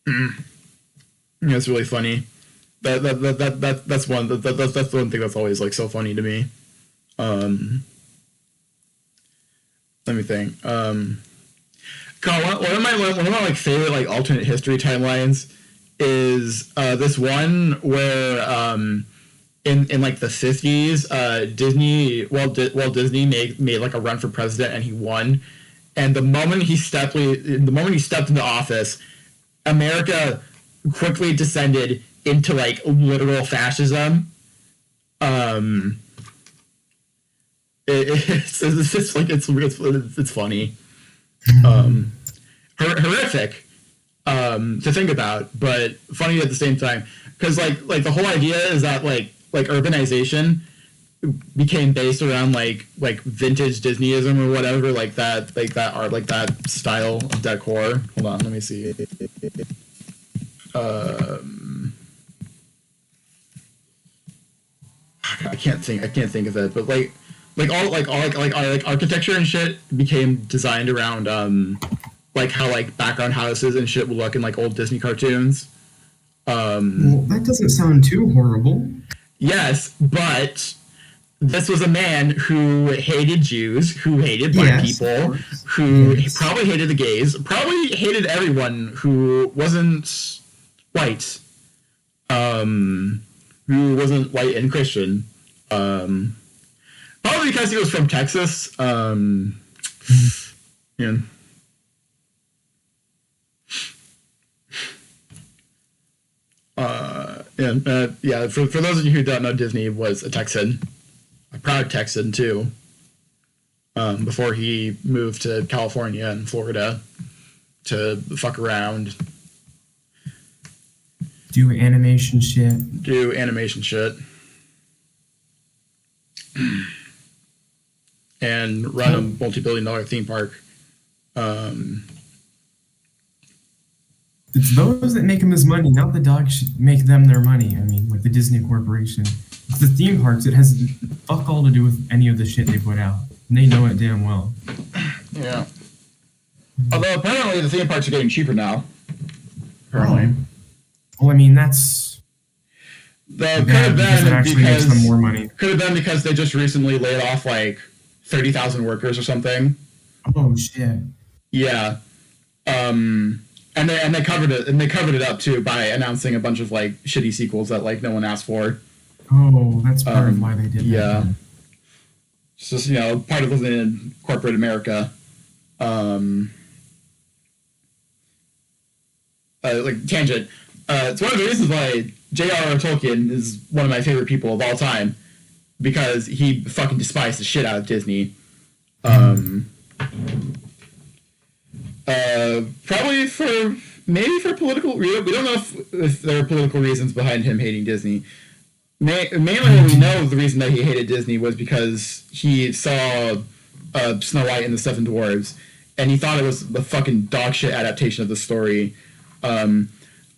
Yeah, it's really funny. That's the one thing that's always like so funny to me. Let me think. God, one of my like favorite like alternate history timelines is this one where in like the 50s, Walt Disney made like a run for president and he won. And the moment he stepped into office, America quickly descended into like literal fascism. It's just like it's funny, horrific to think about, but funny at the same time. Because like the whole idea is that like urbanization became based around like vintage Disneyism or whatever, like that art, like that style of decor. Hold on, let me see. I can't think of it, but like architecture and shit became designed around like how like background houses and shit would look in like old Disney cartoons. Well, that doesn't sound too horrible. Yes, but this was a man who hated Jews, who hated black people, who probably hated the gays, probably hated everyone who wasn't white, who wasn't white and Christian. Probably because he was from Texas. Yeah. Yeah. For those of you who don't know, Disney was a Texan, a proud Texan too. Before he moved to California and Florida to fuck around, do animation shit, and run a multi-billion-dollar theme park. It's those that make him his money, not the dogs should make them their money. I mean, like the Disney Corporation. It's the theme parks. It has fuck all to do with any of the shit they put out. And they know it damn well. Yeah. Although apparently the theme parks are getting cheaper now. Apparently. Well, I mean, that's... That could have been because makes them more money. Could have been because they just recently laid off like 30,000 workers or something. Oh, shit. Yeah. And they covered it up too by announcing a bunch of like shitty sequels that like no one asked for. Oh, that's part of why they did that. Yeah. It's just, part of living in corporate America. Like tangent. It's one of the reasons why J.R.R. Tolkien is one of my favorite people of all time, because he fucking despised the shit out of Disney. Probably for political. We don't know if there are political reasons behind him hating Disney. Mainly, we know the reason that he hated Disney was because he saw Snow White and the Seven Dwarves, and he thought it was the fucking dog shit adaptation of the story.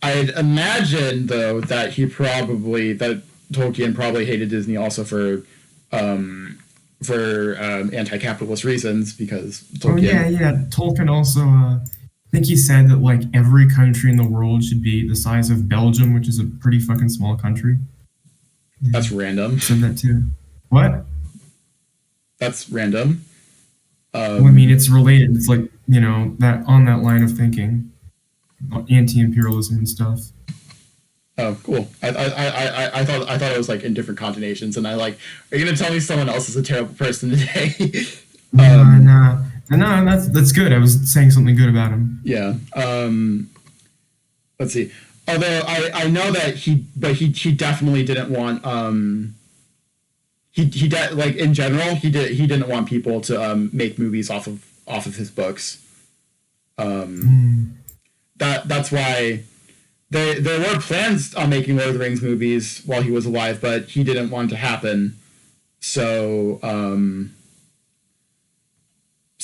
I'd imagine though that Tolkien probably hated Disney also for anti-capitalist reasons, because Tolkien... Tolkien also, I think he said that like every country in the world should be the size of Belgium, which is a pretty fucking small country. That's random. Said that too. What? That's random. Well, I mean, it's related. It's like, that on that line of thinking, anti-imperialism and stuff. Oh, cool. I thought it was like in different connotations, and are you gonna tell me someone else is a terrible person today? No, that's good. I was saying something good about him. Yeah. Let's see. Although I know that he definitely didn't want in general he didn't want people to make movies off of his books. That's why there were plans on making Lord of the Rings movies while he was alive, but he didn't want it to happen. So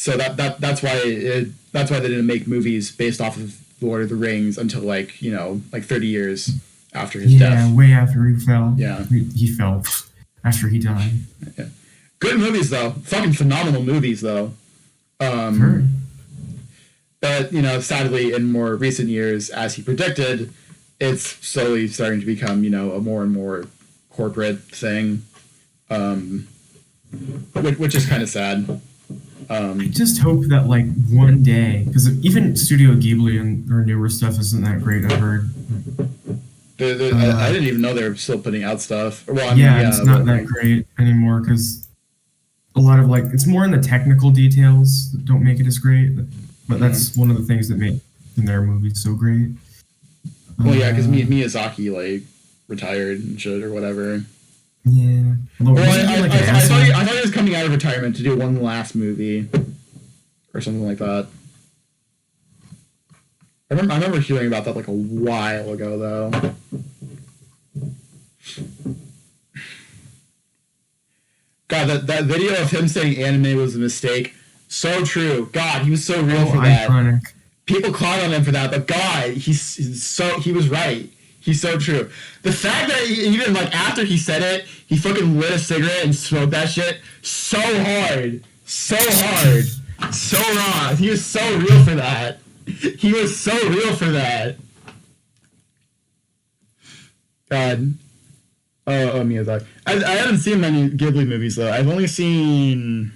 that's why they didn't make movies based off of Lord of the Rings until 30 years after his death. Yeah, way after he fell. Yeah. He fell after he died. Yeah. Good movies though. Fucking phenomenal movies though. Sure. But, sadly, in more recent years, as he predicted, it's slowly starting to become, a more and more corporate thing, which is kind of sad. I just hope that like one day, because even Studio Ghibli and their newer stuff isn't that great. I've heard. I didn't even know they were still putting out stuff. Well, it's not that great anymore because a lot of it's more in the technical details that don't make it as great. But that's one of the things that make their movies so great. Well, yeah, because Miyazaki retired and shit or whatever. Yeah. Well, I thought he was coming out of retirement to do one last movie or something like that. I remember hearing about that a while ago, though. God, that video of him saying anime was a mistake, so true. God, he was so real for that. Iconic. People clown on him for that, but God, he was right. He's so true. The fact that even after he said it, he fucking lit a cigarette and smoked that shit so hard, so raw. He was so real for that. He was so real for that. God. Oh, Miyazaki. I haven't seen many Ghibli movies though. I've only seen.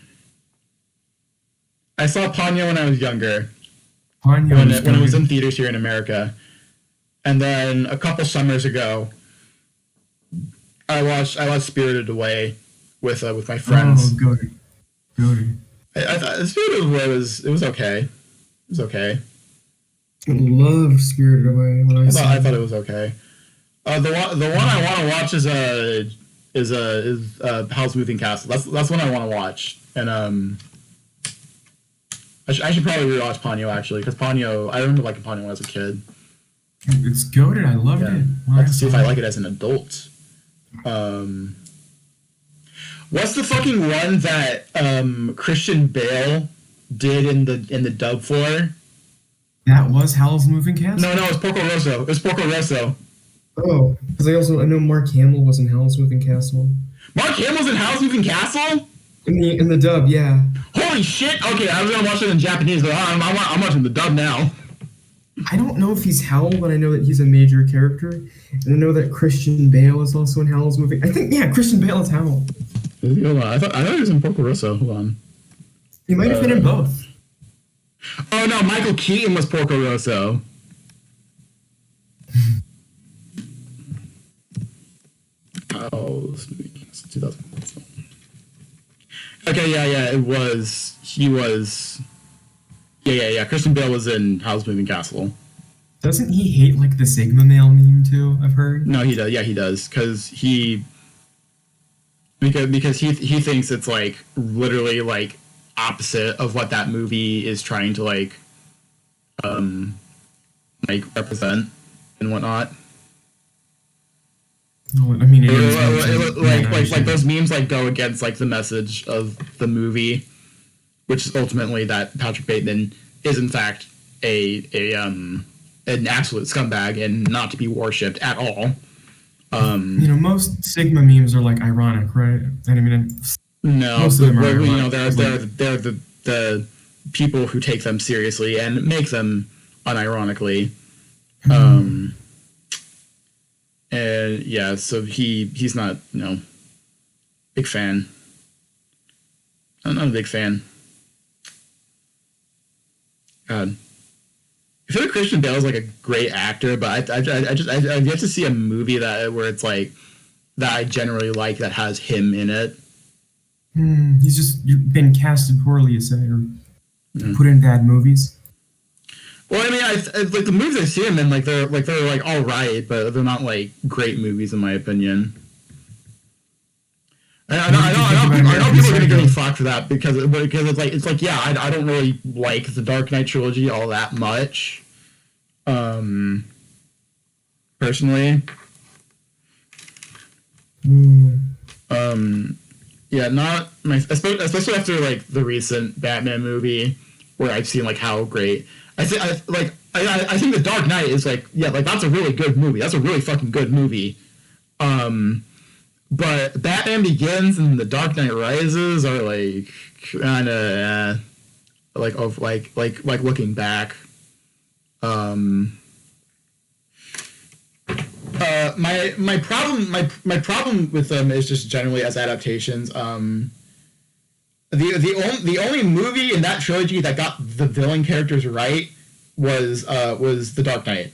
I saw Ponyo when I was younger. When it was in theaters here in America. And then a couple summers ago, I watched Spirited Away with my friends. Oh, good. I thought Spirited Away was okay. It was okay. I love Spirited Away. I thought it was okay. The one I want to watch is Howl's Moving Castle. That's one I want to watch. And I should probably rewatch Ponyo actually, because Ponyo, I remember liking Ponyo when I was a kid. It's goated. I loved it. I'll have to see if I like it as an adult. What's the fucking one that Christian Bale did in the dub for? That was Howl's Moving Castle? No, it's Porco Rosso. It was Porco Rosso. Oh, because I know Mark Hamill was in Howl's Moving Castle. Mark Hamill's in Howl's Moving Castle? In the dub, yeah. Holy shit! Okay, I was gonna watch it in Japanese, but I'm watching the dub now. I don't know if he's Howl, but I know that he's a major character. And I know that Christian Bale is also in Howl's Moving. I think, Christian Bale is Howl. Hold on, I thought he was in Porco Rosso. Hold on. He might have been in both. Oh no, Michael Keaton was Porco Rosso. Howl's Moving Castle, 2000. Okay, yeah, it was. He was. Yeah. Christian Bale was in Howl's Moving Castle. Doesn't he hate the Sigma male meme too? I've heard. No, he does. Yeah, he does because he thinks it's literally opposite of what that movie is trying to represent and whatnot. I mean, those memes go against the message of the movie, which is ultimately that Patrick Bateman is in fact an absolute scumbag and not to be worshipped at all. Most Sigma memes are ironic, right? And I mean, no, most of them are ironic. They're the people who take them seriously and make them unironically. And yeah, so he's not big fan. I'm not a big fan. God, I feel like Christian Bale is a great actor, but I've yet to see a movie where it's that I generally like that has him in it. He's just been casted poorly, you say, or put in bad movies. Well, I mean, I the movies I see him in, they're all right, but they're not great movies in my opinion. I know people are gonna give me flack for that because it's yeah, I don't really like the Dark Knight trilogy all that much, personally. Yeah, not my especially after the recent Batman movie where I've seen how great I think the Dark Knight is that's a really good movie. That's a really fucking good movie. But Batman Begins and The Dark Knight Rises are kind of like of like looking back. My problem with them is just generally as adaptations. The only movie in that trilogy that got the villain characters right was The Dark Knight,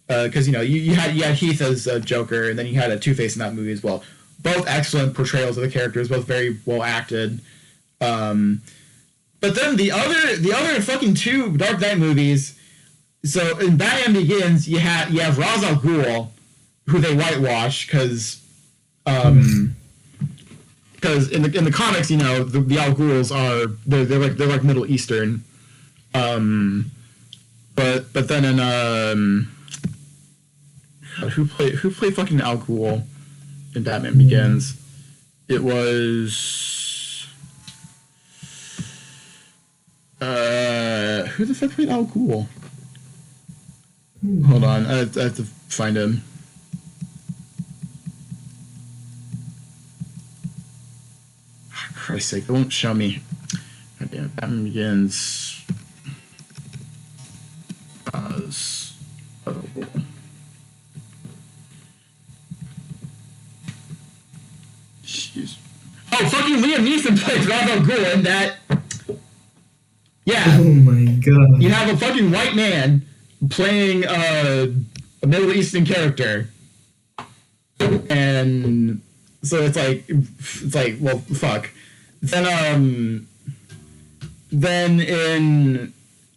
because you had Heath as Joker, and then you had a Two-Face in that movie as well. Both excellent portrayals of the characters, both very well acted. But then the other fucking two Dark Knight movies. So in Batman Begins, you have Ra's al Ghul, who they whitewash because in the comics, the Al Ghuls are they're like Middle Eastern, but then in who played fucking Al Ghul in Batman Begins? It was who the fuck played Al Ghul? Hold on, I have to find him. For Christ's sake, it won't show me. God damn it, Batman Begins. Jeez. Oh, fucking Liam Neeson plays Ra's al Ghul in that. Yeah. Oh my god. You have a fucking white man playing a Middle Eastern character, and so it's like well, fuck. Then in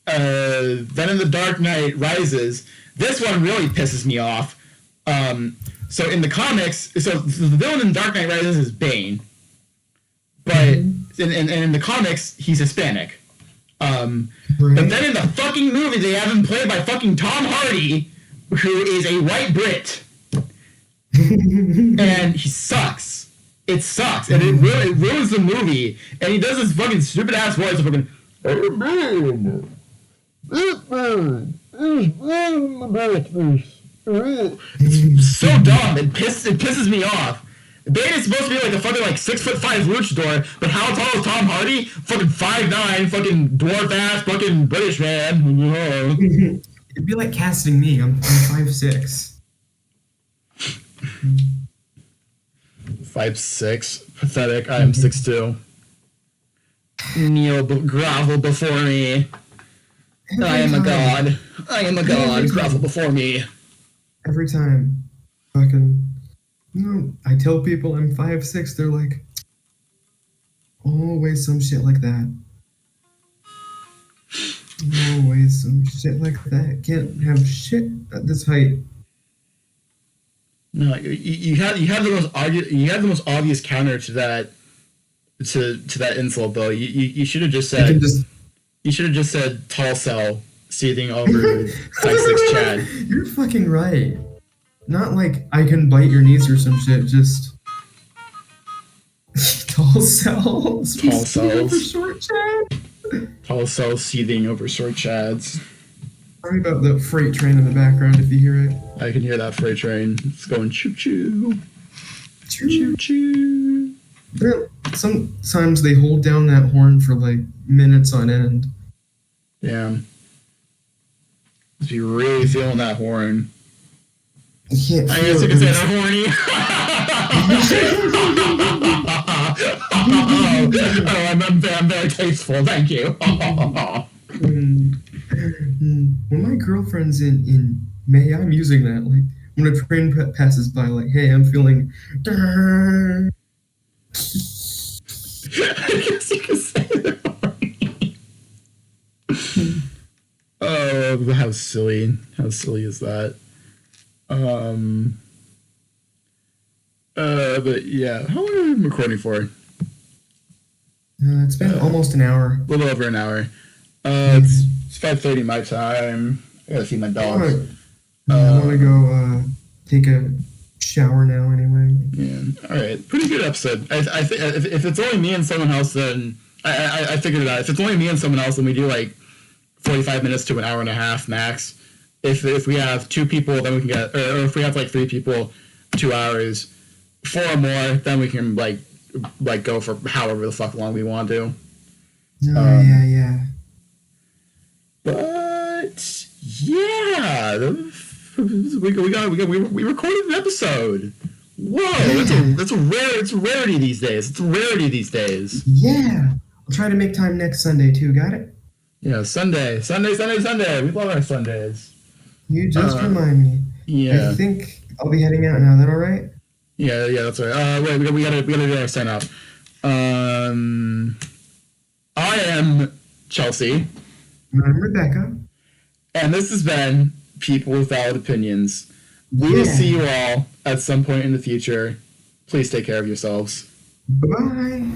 The Dark Knight Rises, this one really pisses me off. So in the comics, so the villain in Dark Knight Rises is Bane, but in the comics he's Hispanic. But then in the fucking movie, they have him played by fucking Tom Hardy, who is a white Brit. And he sucks. It sucks. And it ruins the movie. And he does this fucking stupid ass voice of fucking... It's so dumb. It pisses me off. Bane is supposed to be like a fucking 6'5" luchador, but how tall is Tom Hardy? Fucking 5'9", fucking dwarf ass, fucking British man. It'd be like casting me. I'm 5'6". 5'6", pathetic. I am 6'2". Kneel, grovel before me. I am a god. I am a god. Grovel before me. Every time, fucking. I tell people I'm 5'6", they're like, always some shit like that. Always some shit like that. Can't have shit at this height. No, you had the most obvious counter to that insult though. You should have just said you should have just said tall cell seething over 5'6" Chad. You're fucking right. Not like I can bite your knees or some shit, just tall cells. Tall cells. Over short Chad. Tall cells seething over short Chads. Sorry about the freight train in the background if you hear it. I can hear that freight train. It's going choo choo. Choo choo. Sometimes they hold down that horn for minutes on end. Damn. Must be really feeling that horn. I guess you can say they're horny. I'm very tasteful, thank you. When my girlfriend's in May, I'm using that. When a train passes by, hey, I'm feeling... I guess you can say they're horny. Oh, how silly. How silly is that? But yeah, how long have we been recording for? It's been almost an hour. A little over an hour. It's 5:30 my time. I gotta feed my dogs. I want to go take a shower now anyway. Yeah. All right. Pretty good episode. I think if it's only me and someone else, then I figured it out. If it's only me and someone else, then we do 45 minutes to an hour and a half max. If we have two people, then we can get, or if we have 3 people, 2 hours. 4 or more, then we can go for however the fuck long we want to. Yeah. We recorded an episode. Whoa, that's a rarity these days. It's a rarity these days. Yeah. I'll try to make time next Sunday too, got it? Yeah, Sunday. We love our Sundays. You just remind me. Yeah. I think I'll be heading out now. Is that all right? Yeah, that's right. Wait, we gotta do our sign off. I am Chelsea. And I'm Rebecca. And this has been People with Valid Opinions. We will see you all at some point in the future. Please take care of yourselves. Bye-bye.